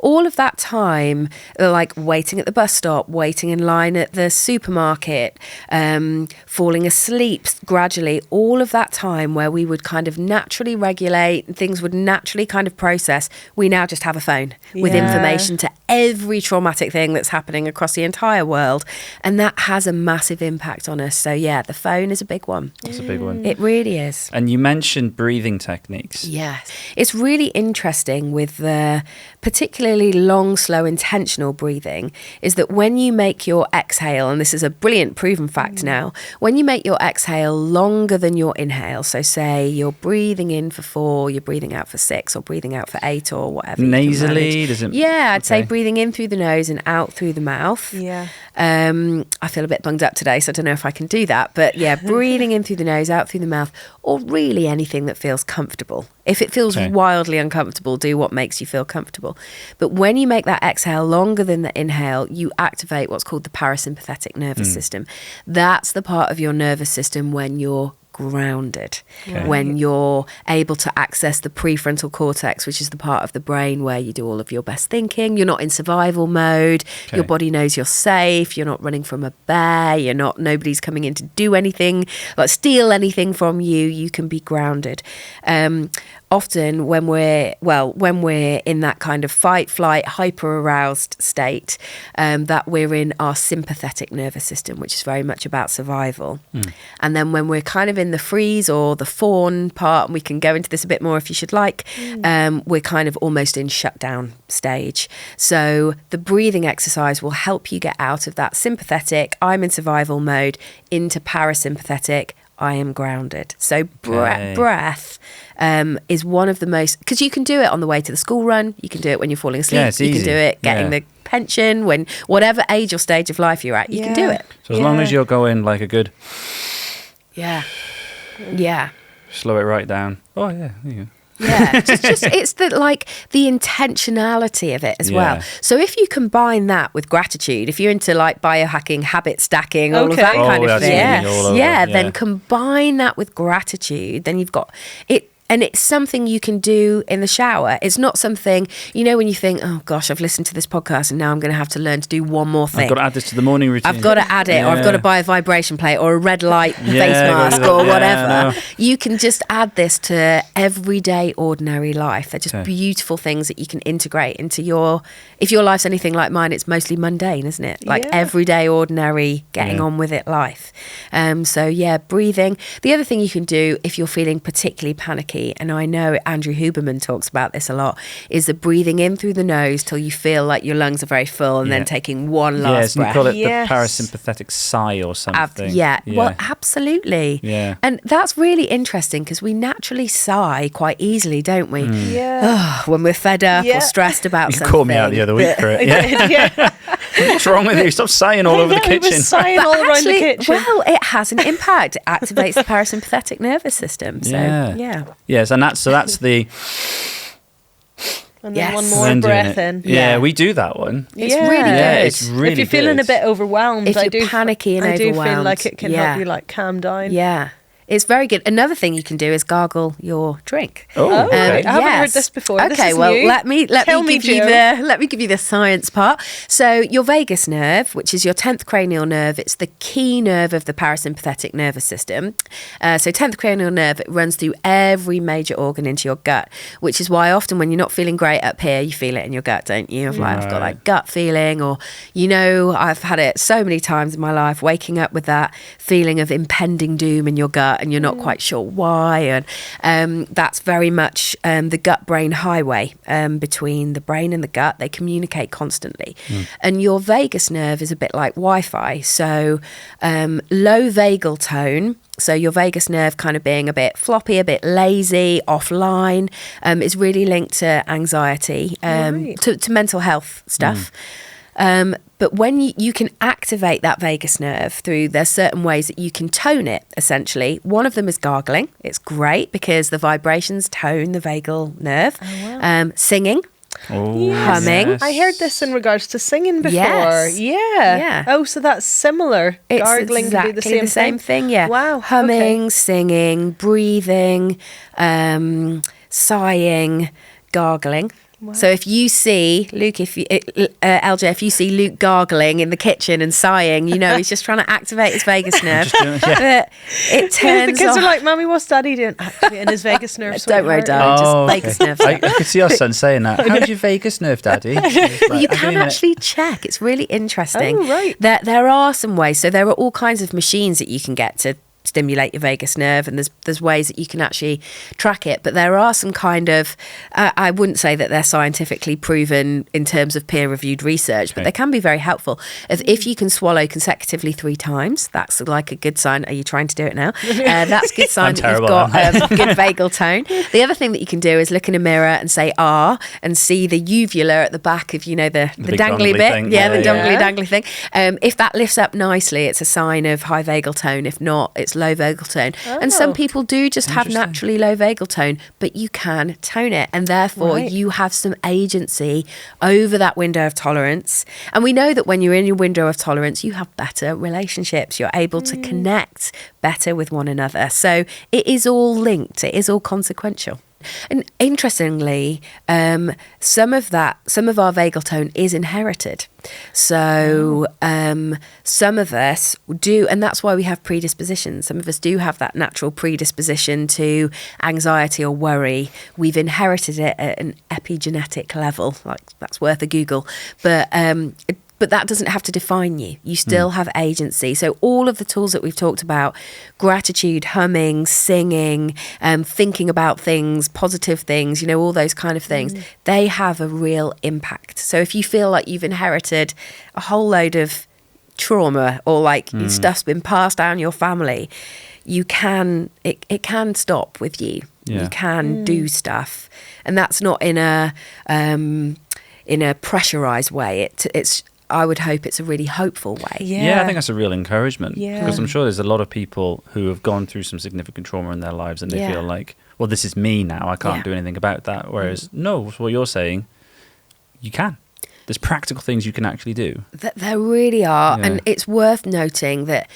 all of that time, like waiting at the bus stop, waiting in line at the supermarket, falling asleep gradually, all of that time where we would kind of naturally regulate and things would naturally kind of process, we now just have a phone with information to every traumatic thing that's happening across the entire world. And that has a massive impact on us. So yeah, the phone is a big one. It's a big one. It really is. And you mentioned breathing techniques. Yes. It's really interesting with the particularly long, slow, intentional breathing is that when you make your exhale, and this is a brilliant proven fact now, when you make your exhale longer than your inhale, so say you're breathing in for 4, you're breathing out for 6, or breathing out for 8, or whatever. Nasally? I'd say breathing in through the nose and out through the mouth. Yeah. I feel a bit bunged up today, so I don't know if I can do that. But yeah, breathing in through the nose, out through the mouth, or really anything that feels comfortable. If it feels wildly uncomfortable, do what makes you feel comfortable. But when you make that exhale longer than the inhale, you activate what's called the parasympathetic nervous system. That's the part of your nervous system when you're grounded, when you're able to access the prefrontal cortex, which is the part of the brain where you do all of your best thinking. You're not in survival mode. Your body knows you're safe. You're not running from a bear. Nobody's coming in to do anything, like steal anything from you. You can be grounded. Often when we're in that kind of fight, flight, hyper-aroused state, that we're in our sympathetic nervous system, which is very much about survival. And then when we're kind of in the freeze or the fawn part, and we can go into this a bit more if you should like, we're kind of almost in shutdown stage. So the breathing exercise will help you get out of that sympathetic, I'm in survival mode, into parasympathetic, I am grounded. So breath is one of the most, because you can do it on the way to the school run, you can do it when you're falling asleep, you can do it getting the pension, when whatever age or stage of life you're at, you can do it. So as long as you're going like a good... Slow it right down. Oh, yeah. There you go. Yeah, it's the intentionality of it as well. So if you combine that with gratitude, if you're into like biohacking, habit stacking, all of that kind of thing, then combine that with gratitude, then you've got it. And it's something you can do in the shower. It's not something, when you think, oh gosh, I've listened to this podcast and now I'm going to have to learn to do one more thing. I've got to add this to the morning routine. I've got to add it, or I've got to buy a vibration plate or a red light face mask or whatever. You can just add this to everyday, ordinary life. They're just beautiful things that you can integrate into if your life's anything like mine, it's mostly mundane, isn't it? Like everyday, ordinary, getting on with it life. Breathing. The other thing you can do if you're feeling particularly panicky, and I know Andrew Huberman talks about this a lot, is the breathing in through the nose till you feel like your lungs are very full, and then taking one last breath. You call it the parasympathetic sigh or something. Well, absolutely. Yeah. And that's really interesting because we naturally sigh quite easily, don't we? When we're fed up or stressed about something. You called me out the other week for it. What's wrong with you? Stop sighing all over the kitchen. Sighing all around the kitchen. Well, it has an impact. It activates the parasympathetic nervous system. So, Yes, and that's the... And then one more breath in. Yeah, we do that one. It's really good. Yeah, it's really If you're feeling a bit overwhelmed, if you're panicky and overwhelmed, I do feel like it can help you like calm down. Yeah. It's very good. Another thing you can do is gargle your drink. Oh, okay. I haven't heard this before. Okay, this is well, new. let me give you the science part. So your vagus nerve, which is your 10th cranial nerve, it's the key nerve of the parasympathetic nervous system. So 10th cranial nerve, it runs through every major organ into your gut, which is why often when you're not feeling great up here, you feel it in your gut, don't you? I've got that gut feeling, or I've had it so many times in my life, waking up with that feeling of impending doom in your gut, and you're not quite sure why. And that's very much the gut-brain highway between the brain and the gut. They communicate constantly. And your vagus nerve is a bit like Wi-Fi. So low vagal tone, so your vagus nerve kind of being a bit floppy, a bit lazy, offline, is really linked to anxiety, to mental health stuff. But when you can activate that vagus nerve through, there's certain ways that you can tone it, essentially. One of them is gargling. It's great because the vibrations tone the vagal nerve. Oh, wow. Singing. Oh, Humming. yes. I heard this in regards to singing before. Yes. Yeah. Oh, so that's similar. It's Gargling exactly can be the same thing. Yeah. Wow. Humming, Okay. singing, breathing, sighing, gargling. Wow. So if you see Luke, LJ, if you see Luke gargling in the kitchen and sighing, you know he's just trying to activate his vagus nerve. Just doing- yeah. But it turns The kids off. are like, "Mommy, what's Daddy doing?" Activating his vagus nerve. Don't worry, sweetheart." darling. Just Oh, vagus nerve. I could see our son saying that. How's your vagus nerve, Daddy? He's like, You "I'm can doing it." actually check. It's really interesting. Oh, right. There are some ways. So there are all kinds of machines that you can get to stimulate your vagus nerve, and there's ways that you can actually track it. But there are some kind of, I wouldn't say that they're scientifically proven in terms of peer-reviewed research, but Okay. they can be very helpful. If you can swallow consecutively 3 times, that's like a good sign. Are you trying to do it now? That's a good sign I'm that terrible you've got at good vagal tone. The other thing that you can do is look in a mirror and say "ah" and see the uvula at the back of, the big dangly dangly bit. thing. Yeah, the Yeah, dangly thing. If that lifts up nicely, it's a sign of high vagal tone. If not, it's low vagal tone. And some Oh. people do just have Interesting. naturally low vagal tone, but you can tone it. And therefore, Right. you have some agency over that window of tolerance. And we know that when you're in your window of tolerance, you have better relationships. You're able to connect better with one another. So it is all linked. It is all consequential. And interestingly, some of our vagal tone is inherited. So some of us do, and that's why we have predispositions. Some of us do have that natural predisposition to anxiety or worry. We've inherited it at an epigenetic level. Like, that's worth a Google. But that doesn't have to define you. You still have agency. So all of the tools that we've talked about, gratitude, humming, singing, thinking about things, positive things, all those kind of things, they have a real impact. So if you feel like you've inherited a whole load of trauma or like stuff's been passed down your family, it can stop with you. Yeah. You can do stuff. And that's not in a pressurized way. It's I would hope it's a really hopeful way. Yeah, I think that's a real encouragement. Yeah. Because I'm sure there's a lot of people who have gone through some significant trauma in their lives and they Yeah. feel like, well, this is me now. I can't Yeah. do anything about that. Whereas, no, what you're saying, you can. There's practical things you can actually do. There really are. Yeah. And it's worth noting that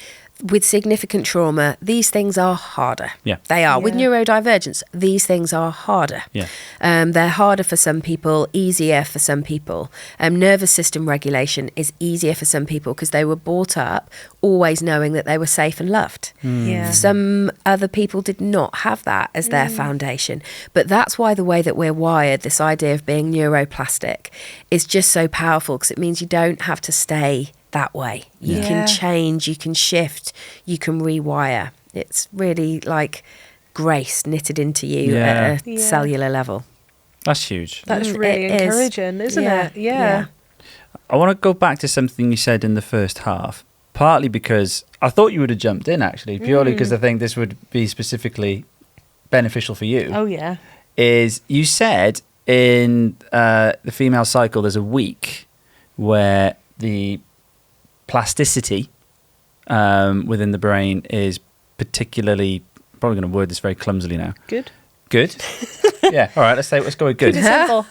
with significant trauma, these things are harder. Yeah. They are. With Yeah. neurodivergence, these things are harder. Yeah. They're harder for some people, easier for some people. Nervous system regulation is easier for some people because they were brought up always knowing that they were safe and loved. Yeah. Some other people did not have that as their foundation. But that's why the way that we're wired, this idea of being neuroplastic, is just so powerful because it means you don't have to stay that way. You Yeah. can change, you can shift, you can rewire. It's really like grace knitted into you Yeah. at a Yeah. cellular level. That's huge. That's really It is. encouraging, isn't Yeah. it? Yeah. I want to go back to something you said in the first half, partly because I thought you would have jumped in, actually, purely because I think this would be specifically beneficial for you. Oh, yeah. Is you said in the female cycle, there's a week where the plasticity within the brain is particularly, probably going to word this very clumsily now. Good. Good. Yeah. All right. Let's go with good. Simple.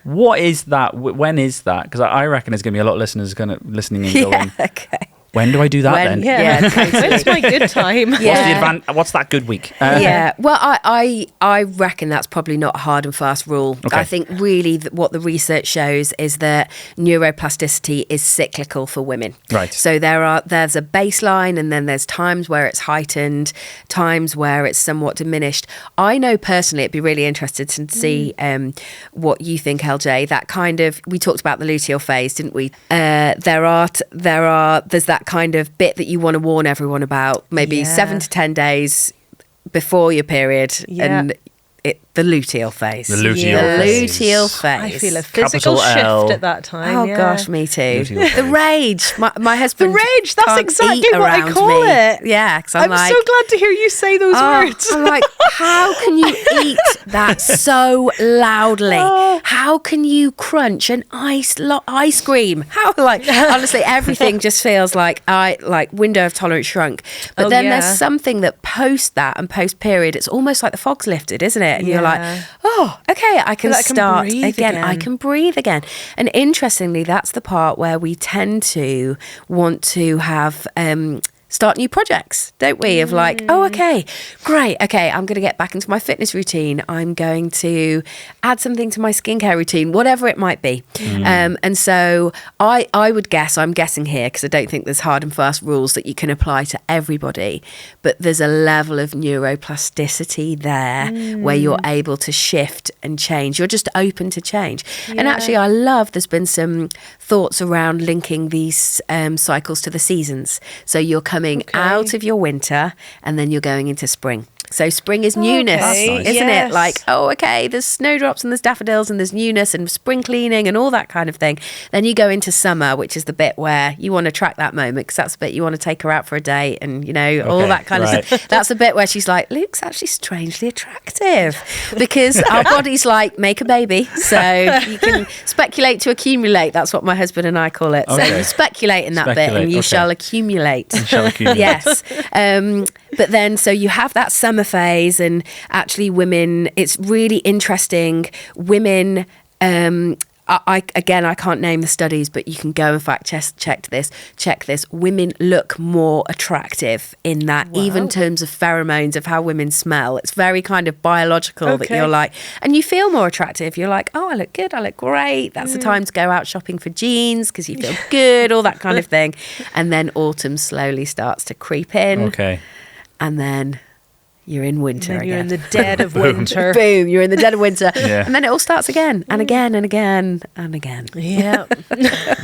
What is that? When is that? Because I reckon there's going to be a lot of listeners listening and going, Okay. when do I do that then? Yeah. When's my good time? Yeah. What's that good week? Yeah, well, I reckon that's probably not a hard and fast rule. Okay. I think really what the research shows is that neuroplasticity is cyclical for women. Right. So there's a baseline, and then there's times where it's heightened, times where it's somewhat diminished. I know personally, it'd be really interested to see what you think, LJ. That kind of, we talked about the luteal phase, didn't we? There's that kind of bit that you want to warn everyone about, maybe Yeah. 7 to 10 days before your period, Yeah. and The luteal phase. The luteal The phase. luteal phase. I feel a physical Capital L. shift at that time. Oh yeah. gosh, me too. Luteal phase. The rage. My husband. The rage, that's can't exactly eat what I around call me. it. Yeah, because I'm like, so glad to hear you say those words. I'm like, how can you eat that so loudly? How can you crunch an ice cream? How, like, honestly, everything just feels like window of tolerance shrunk. But then there's something that post that and post period, it's almost like the fog's lifted, isn't it? And you're like, oh, okay, I can start again. I can breathe again. And interestingly, that's the part where we tend to want to have start new projects, don't we? Of like, oh, okay, great. Okay, I'm going to get back into my fitness routine. I'm going to add something to my skincare routine, whatever it might be. And so I would guess, I'm guessing here, because I don't think there's hard and fast rules that you can apply to everybody, but there's a level of neuroplasticity there where you're able to shift and change. You're just open to change. And actually, I love, there's been some thoughts around linking these cycles to the seasons. So you're coming out of your winter and then you're going into spring. So spring is newness, isn't it? Like, oh, okay, there's snowdrops and there's daffodils and there's newness and spring cleaning and all that kind of thing. Then you go into summer, which is the bit where you want to track that moment, because that's the bit you want to take her out for a date and, you know, all that kind of stuff. That's the bit where she's like, Luke's actually strangely attractive, because our body's like, make a baby. So you can speculate to accumulate. That's what my husband and I call it. Okay. So you speculate in that bit and you shall accumulate. Yes. But then, so you have that summer phase, and actually women, it's really interesting. Women, I can't name the studies, but you can go and fact check this. Women look more attractive in that, even in terms of pheromones, of how women smell. It's very kind of biological that you're like, and you feel more attractive. You're like, oh, I look good, I look great. That's the time to go out shopping for jeans because you feel good, all that kind of thing. And then autumn slowly starts to creep in. Okay. And then you're in winter again. You're in the dead of winter. Boom, you're in the dead of winter. Yeah. And then it all starts again and again and again and again. Yeah.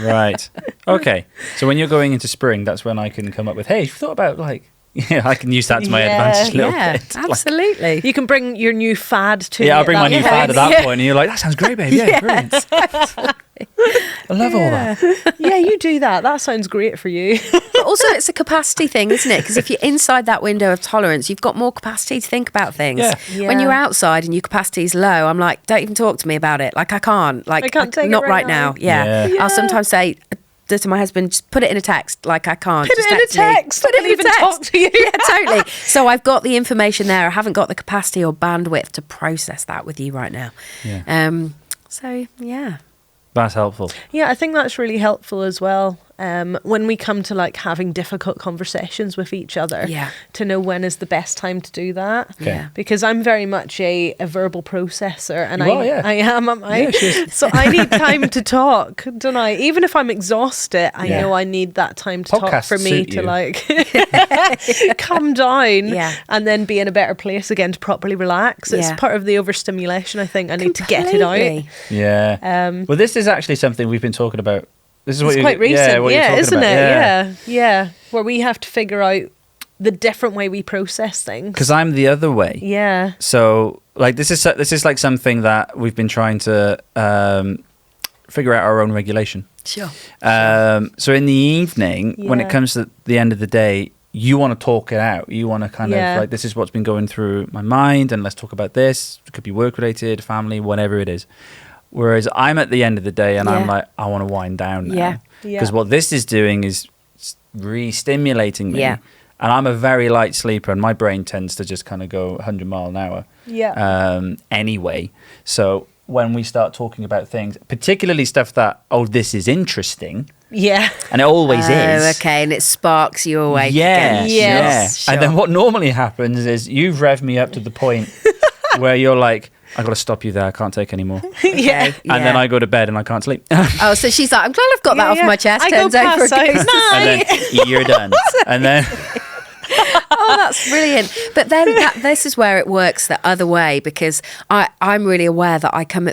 Right. Okay. So when you're going into spring, that's when I can come up with, hey, you've thought about like, I can use that to my advantage a little bit. Absolutely. You can bring your new fad to I'll bring my new fad at that point, and you're like, that sounds great, babe. Yeah, brilliant. I love all that. Yeah, you do that. That sounds great for you. But also, it's a capacity thing, isn't it? Because if you're inside that window of tolerance, you've got more capacity to think about things. Yeah. When you're outside and your capacity is low, I'm like, don't even talk to me about it. Like, I can't. Like, I can't take it not right right now. now. Yeah. Yeah. I'll sometimes say to my husband, just put it in a text. Like, I can't. Put just it in a text. Put it in a even text. talk to you. Yeah, totally. So I've got the information there. I haven't got the capacity or bandwidth to process that with you right now. Yeah. So, yeah. That's helpful. Yeah, I think that's really helpful as well. When we come to like having difficult conversations with each other, to know when is the best time to do that. Okay. Yeah. Because I'm very much a verbal processor, and I am. So I need time to talk, don't I? Even if I'm exhausted, I know I need that time to talk for me to like calm down and then be in a better place again to properly relax. It's part of the overstimulation. I think I need to get it out. Yeah. Well, this is actually something we've been talking about. This is it's quite recent, what you're talking isn't about. it? Yeah. Where we have to figure out the different way we process things. Because I'm the other way. Yeah. So, like, this is like something that we've been trying to figure out our own regulation. Sure. So in the evening, when it comes to the end of the day, you want to talk it out. You want to kind of like, this is what's been going through my mind, and let's talk about this. It could be work related, family, whatever it is. Whereas I'm at the end of the day and I'm like, I want to wind down now. Because what this is doing is re-stimulating me. And I'm a very light sleeper, and my brain tends to just kind of go 100 mile an hour anyway. So when we start talking about things, particularly stuff that, this is interesting. Yeah. And it always is. Okay, and it sparks you awake. Yes. Sure. And then what normally happens is you've revved me up to the point where you're like, I got to stop you there. I can't take any more. And then I go to bed and I can't sleep. So she's like, I'm glad I've got that off my chest. I go pass out. And then you're done. And then... that's brilliant. But then this is where it works the other way, because I'm really aware that I come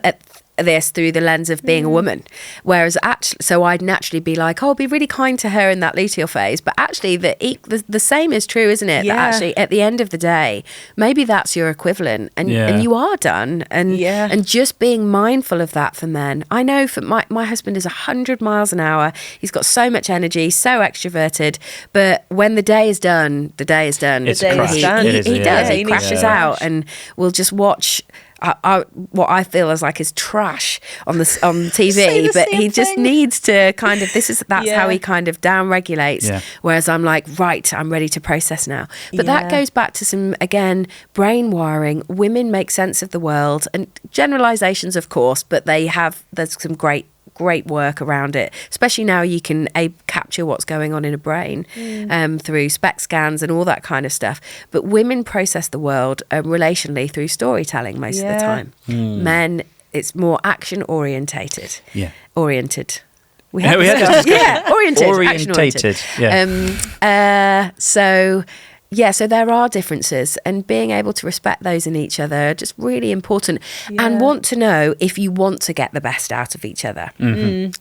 at this through the lens of being a woman. Whereas actually, so I'd naturally be like, oh, be really kind to her in that luteal phase. But actually, the same is true, isn't it? Yeah. That actually, at the end of the day, maybe that's your equivalent, and you are done. And just being mindful of that for men. I know for my husband is 100 miles an hour. He's got so much energy, so extroverted. But when the day is done, the day is done. It's a crash. He It is, does. yeah. He crashes out, and we'll just watch what I feel as like his trash on TV, but he just needs to kind of that's how he kind of down regulates. Yeah. Whereas I'm like, right, I'm ready to process now. But that goes back to some, again, brain wiring. Women make sense of the world, and generalizations, of course, but there's some great work around it, especially now you can capture what's going on in a brain through SPECT scans and all that kind of stuff. But women process the world relationally through storytelling most of the time. Men, it's more action oriented. Oriented. We had oriented. Orientated. So there are differences, and being able to respect those in each other are just really important, and want to know if you want to get the best out of each other.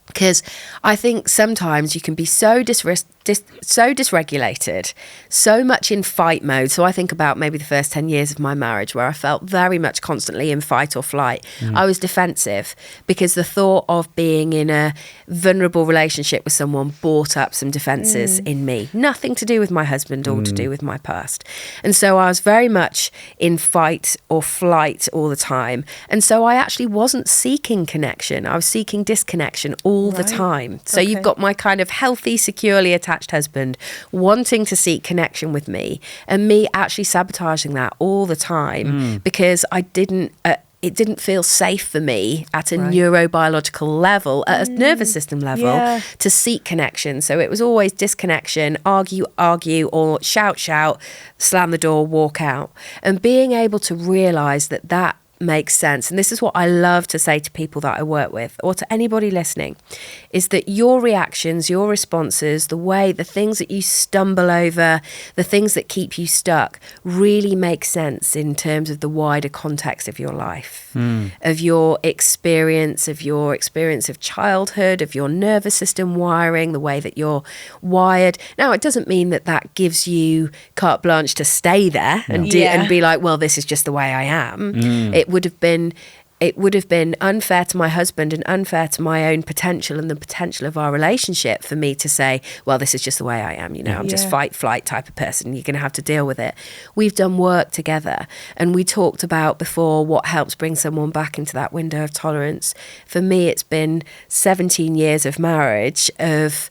Because I think sometimes you can be so dysregulated, so much in fight mode. So I think about maybe the first 10 years of my marriage, where I felt very much constantly in fight or flight. I was defensive because the thought of being in a vulnerable relationship with someone brought up some defenses in me. Nothing to do with my husband, all to do with my past. And so I was very much in fight or flight all the time. And so I actually wasn't seeking connection. I was seeking disconnection all the time. So you've got my kind of healthy, securely attached husband wanting to seek connection with me, and me actually sabotaging that all the time because it didn't feel safe for me at a neurobiological level, at a nervous system level, to seek connection. So it was always disconnection, argue, or shout, slam the door, walk out. And being able to realise that makes sense. And this is what I love to say to people that I work with, or to anybody listening, is that your reactions, your responses, the things that you stumble over, the things that keep you stuck, really make sense in terms of the wider context of your life, of your experience of childhood, of your nervous system wiring, the way that you're wired. Now, it doesn't mean that gives you carte blanche to stay there and be like, well, this is just the way I am. It would have been unfair to my husband and unfair to my own potential and the potential of our relationship for me to say, well, this is just the way I am. I'm just fight, flight type of person. You're going to have to deal with it. We've done work together, and we talked about before what helps bring someone back into that window of tolerance. For me, it's been 17 years of marriage of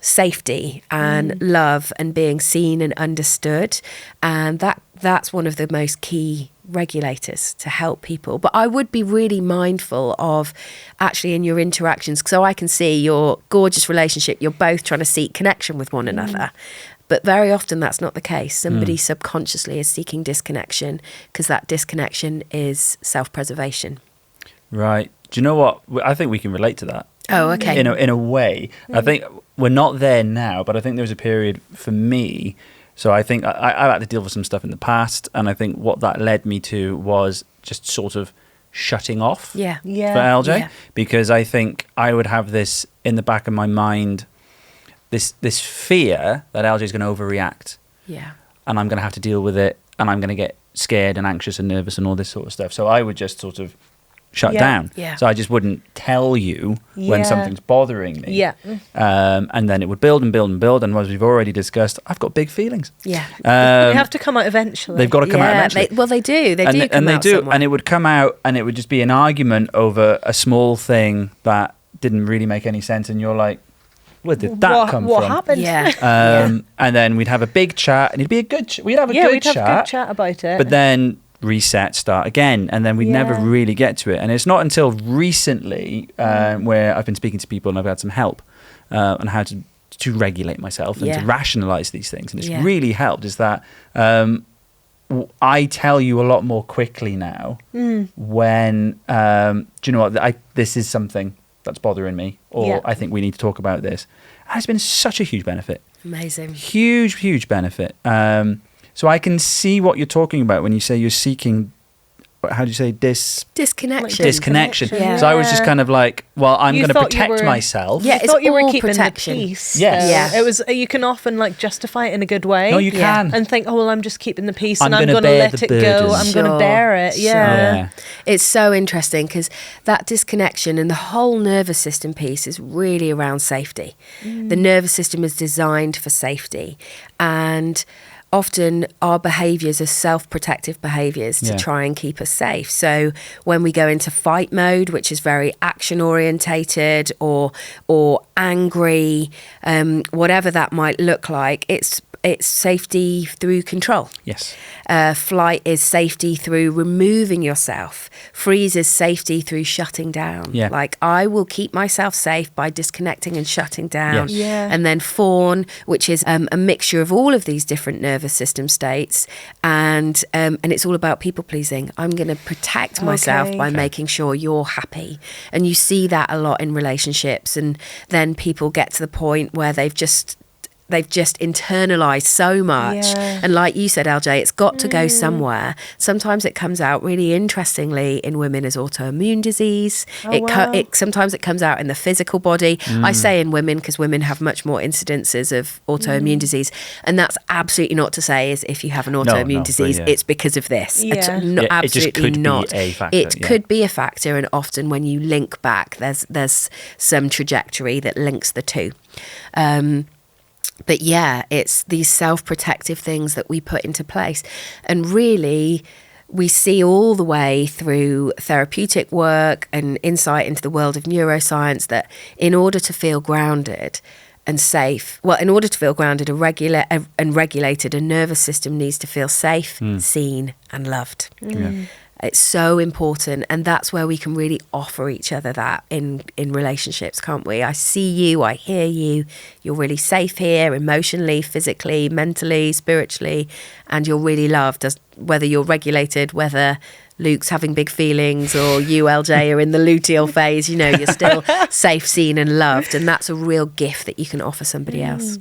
safety and love and being seen and understood. And that's one of the most key regulators to help people. But I would be really mindful of actually in your interactions, so I can see your gorgeous relationship, you're both trying to seek connection with one another. But very often that's not the case. Somebody subconsciously is seeking disconnection because that disconnection is self-preservation. Right. Do you know what? I think we can relate to that. Oh, okay. In a way. I think we're not there now, but I think there was a period for me. So I think I've had to deal with some stuff in the past, and I think what that led me to was just sort of shutting off for LJ, because I think I would have this in the back of my mind, this fear that LJ is going to overreact, and I'm going to have to deal with it, and I'm going to get scared and anxious and nervous and all this sort of stuff. So I would just sort of shut down. So I just wouldn't tell you when something's bothering me. And then it would build and build and build. And as we've already discussed, I've got big feelings. They have to come out eventually. They've got to come out eventually. They do. They do. And it would come out, and it would just be an argument over a small thing that didn't really make any sense. And you're like, where did that come from? What happened? And then we'd have a big chat, and it'd be a good we'd have a good chat about it. But then reset, start again, and then we'd never really get to it. And it's not until recently where I've been speaking to people and I've had some help on how to regulate myself and to rationalize these things. And it's really helped is that I tell you a lot more quickly now when, do you know what, this is something that's bothering me, or I think we need to talk about this. And it's been such a huge benefit. Amazing. Huge benefit. So I can see what you're talking about when you say you're seeking how do you say Disconnection. disconnection. Yeah. So I was just kind of like, well, I'm You going to thought you protect were- myself. Yeah, I it's thought you were all keeping protection. the peace. Yes. though. Yeah. It was. You can often like justify it in a good way. No, you Yeah. can. and think, oh well, I'm just keeping the peace, I'm and I'm gonna going to bear let the it go. burden. I'm going to Sure. bear it. Yeah. Yeah. It's so interesting because that disconnection and the whole nervous system piece is really around safety. The nervous system is designed for safety, and often our behaviours are self-protective behaviours to Yeah. try and keep us safe. So when we go into fight mode, which is very action orientated or angry, whatever that might look like, it's safety through control. Yes. Flight is safety through removing yourself. Freeze is safety through shutting down. Yeah. Like, I will keep myself safe by disconnecting and shutting down. Yes. Yeah. And then fawn, which is a mixture of all of these different nervous system states. And it's all about people pleasing. I'm going to protect myself Okay. by Okay. making sure you're happy. And you see that a lot in relationships. And then people get to the point where they've just internalized so much. Yeah. And like you said, LJ, it's got to go somewhere. Sometimes it comes out really interestingly in women as autoimmune disease. Oh, wow. Sometimes it comes out in the physical body. I say in women because women have much more incidences of autoimmune disease. And that's absolutely not to say is if you have an autoimmune no, but disease, yeah. it's because of this. Yeah. No, Yeah, it just absolutely could be not. a factor, It yeah. could be a factor. And often when you link back, there's some trajectory that links the two. But yeah, it's these self-protective things that we put into place. And really, we see all the way through therapeutic work and insight into the world of neuroscience that in order to feel grounded and safe, in order to feel grounded and regulated, a nervous system needs to feel safe, seen and loved. Yeah. It's so important, and that's where we can really offer each other that in relationships, can't we? I see you, I hear you, you're really safe here emotionally, physically, mentally, spiritually, and you're really loved, whether you're regulated, whether Luke's having big feelings or you, LJ, are in the luteal phase, you're still safe, seen and loved, and that's a real gift that you can offer somebody else.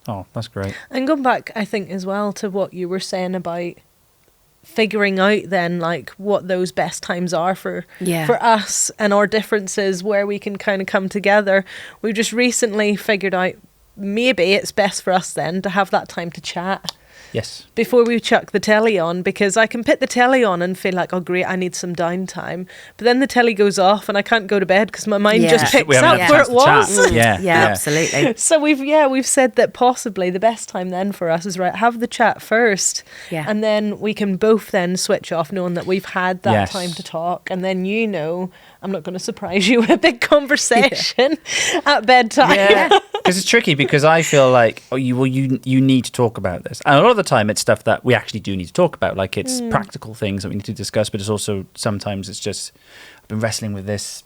Oh, that's great. And going back, I think as well to what you were saying about figuring out then like what those best times are for us and our differences, where we can kind of come together. We just recently figured out maybe it's best for us then to have that time to chat Yes. before we chuck the telly on, because I can put the telly on and feel like, oh great, I need some downtime, but then the telly goes off and I can't go to bed because my mind Yeah. just picks We haven't up had a where chance it to was. chat. Yeah. Yeah, absolutely. So we've said that possibly the best time then for us is have the chat first, Yeah. and then we can both then switch off knowing that we've had that Yes. time to talk, and then I'm not going to surprise you with a big conversation at bedtime. Yeah, because it's tricky because I feel like you need to talk about this, and a lot of the time it's stuff that we actually do need to talk about, like it's practical things that we need to discuss, but it's also sometimes it's just I've been wrestling with this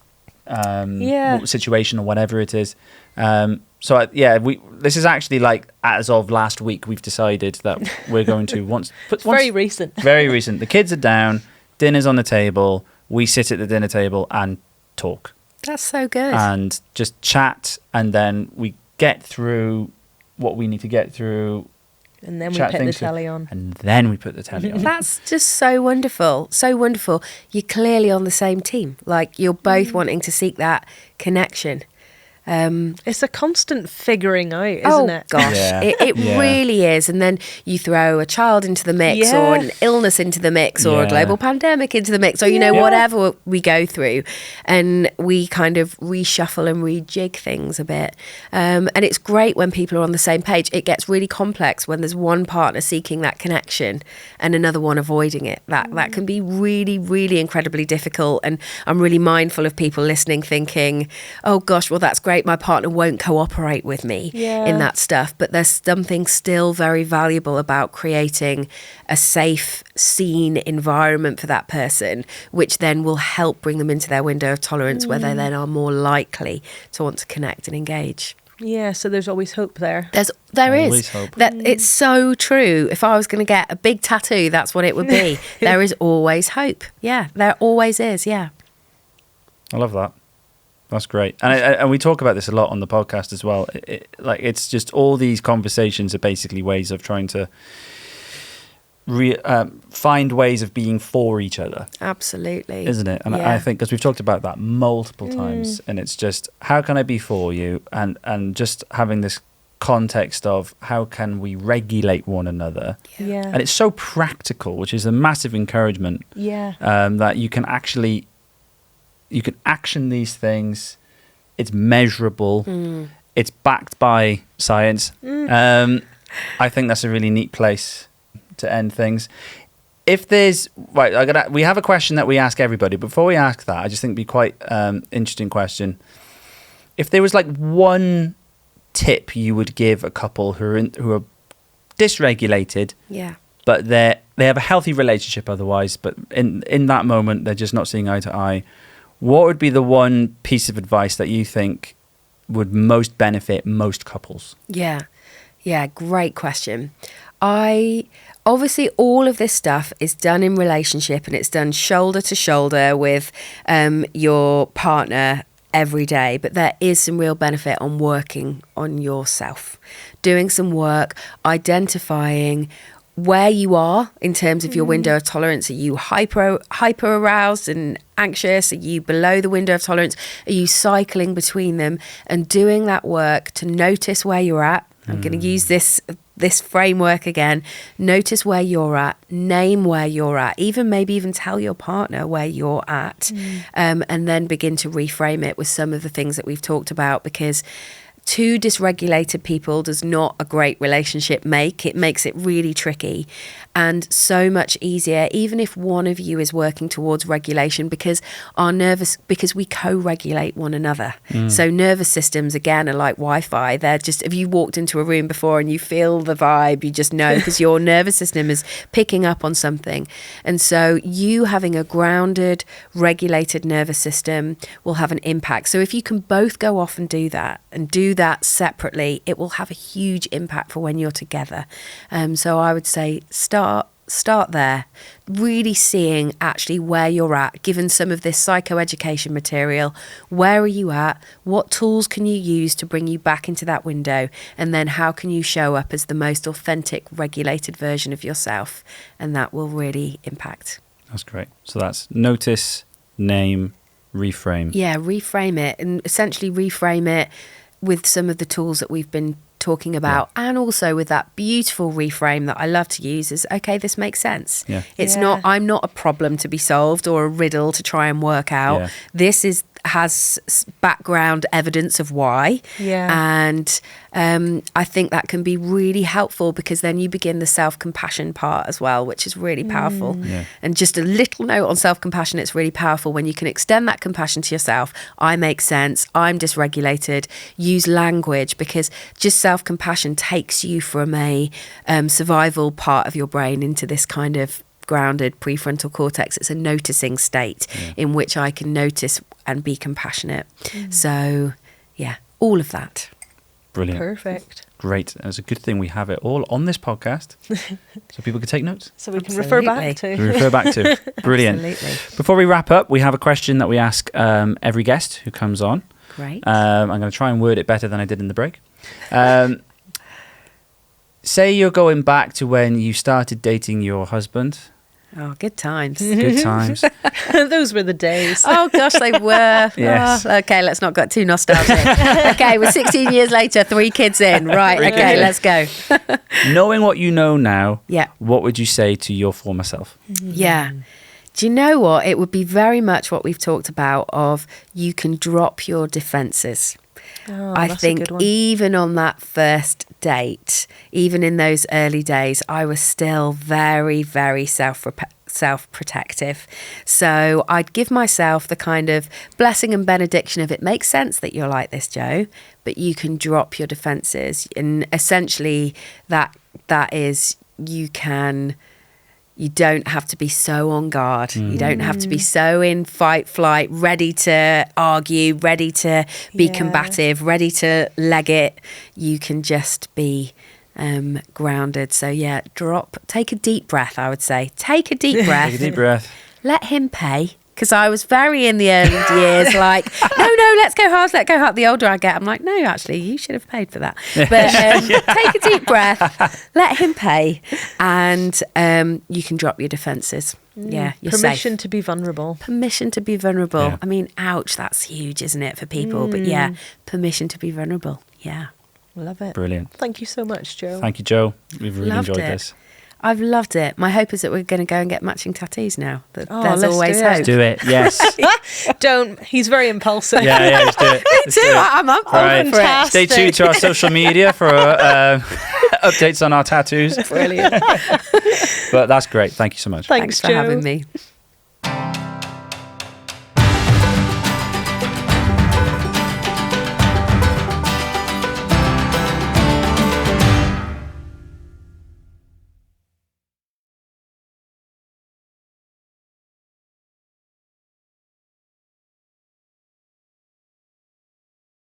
situation or whatever it is. This is actually like as of last week we've decided that we're going to Very recent. very recent. The kids are down, dinner's on the table. We sit at the dinner table and talk That's so good. and just chat, and then we get through what we need to get through, And then we chat put the things through, telly on. and then we put the telly on. That's just so wonderful. So wonderful. You're clearly on the same team. Like, you're both wanting to seek that connection. It's a constant figuring out, isn't it? Gosh, Yeah. it Yeah. really is. And then you throw a child into the mix, Yeah. or an illness into the mix, or a Yeah. global pandemic into the mix, or Yeah. whatever we go through, and we kind of reshuffle and rejig things a bit. And it's great when people are on the same page. It gets really complex when there's one partner seeking that connection and another one avoiding it. That can be really, really incredibly difficult. And I'm really mindful of people listening, thinking, "Oh gosh, well that's great. My partner won't cooperate with me in that stuff." But there's something still very valuable about creating a safe, seen environment for that person, which then will help bring them into their window of tolerance, where they then are more likely to want to connect and engage. Yeah, so there's always hope there. There is. Always hope. That it's so true. If I was going to get a big tattoo, that's what it would be. There is always hope. Yeah, there always is. Yeah. I love that. That's great, and we talk about this a lot on the podcast as well. It's just all these conversations are basically ways of trying to find ways of being for each other. Absolutely. Isn't it? And I think, because we've talked about that multiple times, and it's just, how can I be for you? And just having this context of how can we regulate one another. Yeah. And it's so practical, which is a massive encouragement. Yeah. That you can action these things. It's measurable. It's backed by science. I think that's a really neat place to end things. If there's we have a question that we ask everybody. Before we ask that, I just think it'd be quite interesting question. If there was like one tip you would give a couple who are dysregulated, but they have a healthy relationship otherwise, but in that moment they're just not seeing eye to eye, what would be the one piece of advice that you think would most benefit most couples? Yeah, great question. Obviously all of this stuff is done in relationship, and it's done shoulder to shoulder with your partner every day, but there is some real benefit on working on yourself, doing some work, identifying where you are in terms of your window of tolerance. Are you hyper aroused and anxious? Are you below the window of tolerance? Are you cycling between them? And doing that work to notice where you're at. I'm going to use this framework again. Notice where you're at, name where you're at, maybe even tell your partner where you're at, and then begin to reframe it with some of the things that we've talked about, because two dysregulated people does not a great relationship make. It makes it really tricky and so much easier, even if one of you is working towards regulation, because we co-regulate one another. So nervous systems, again, are like Wi-Fi. They're just, if you walked into a room before and you feel the vibe, you just know, because your nervous system is picking up on something. And so you having a grounded, regulated nervous system will have an impact. So if you can both go off and do that separately, it will have a huge impact for when you're together. So I would say start there, really seeing actually where you're at, given some of this psychoeducation material. Where are you at? What tools can you use to bring you back into that window? And then how can you show up as the most authentic, regulated version of yourself? And that will really impact. That's great. So that's notice, name, reframe. Yeah, reframe it, and essentially reframe it with some of the tools that we've been talking about, and also with that beautiful reframe that I love to use is, okay, this makes sense. It's not, I'm not a problem to be solved or a riddle to try and work out. This has background evidence of why. And I think that can be really helpful, because then you begin the self-compassion part as well, which is really powerful. And just a little note on self-compassion, it's really powerful when you can extend that compassion to yourself. I make sense, I'm dysregulated. Use language, because just self-compassion takes you from a survival part of your brain into this kind of grounded prefrontal cortex. It's a noticing state in which I can notice and be compassionate. So all of that. Brilliant. Perfect. Great. And it's a good thing we have it all on this podcast so people can take notes. So we can refer back to. Brilliant. Absolutely. Before we wrap up, we have a question that we ask every guest who comes on. Great. I'm going to try and word it better than I did in the break. Say you're going back to when you started dating your husband. Oh, good times. Good times. Those were the days. Oh, gosh, they were. Yes. Oh, okay, let's not get too nostalgic. Okay, we're 16 years later, 3 kids in. Right, okay, let's go. Knowing what you know now, Yeah. what would you say to your former self? Yeah. Do you know what? It would be very much what we've talked about of you can drop your defences. I think even on that first date, even in those early days, I was still very, very self-protective. So I'd give myself the kind of blessing and benediction of, it makes sense that you're like this, Jo, but you can drop your defences. And essentially that is, you don't have to be so on guard. You don't have to be so in fight, flight, ready to argue, ready to be combative, ready to leg it. You can just be grounded. So take a deep breath, I would say. Take a deep breath. Take a deep breath. Let him pay. Because I was very in the early years, like, no, let's go hard. The older I get, I'm like, no, actually, you should have paid for that. But take a deep breath, let him pay, and you can drop your defences. Yeah, you're Permission safe. to be vulnerable. Permission to be vulnerable. Yeah. I mean, ouch, that's huge, isn't it, for people? But yeah, permission to be vulnerable. Yeah. Love it. Brilliant. Thank you so much, Jo. Thank you, Jo. We've really Loved enjoyed it. this. I've loved it. My hope is that we're going to go and get matching tattoos now. There's let's always do it. hope. Do it. Yes. Don't. He's very impulsive. Yeah, let's do it. Let's Too, do it. I'm up for Right. it. Fantastic. Stay tuned to our social media for updates on our tattoos. Brilliant. But that's great. Thank you so much. Thanks, Thanks for Jo. having me.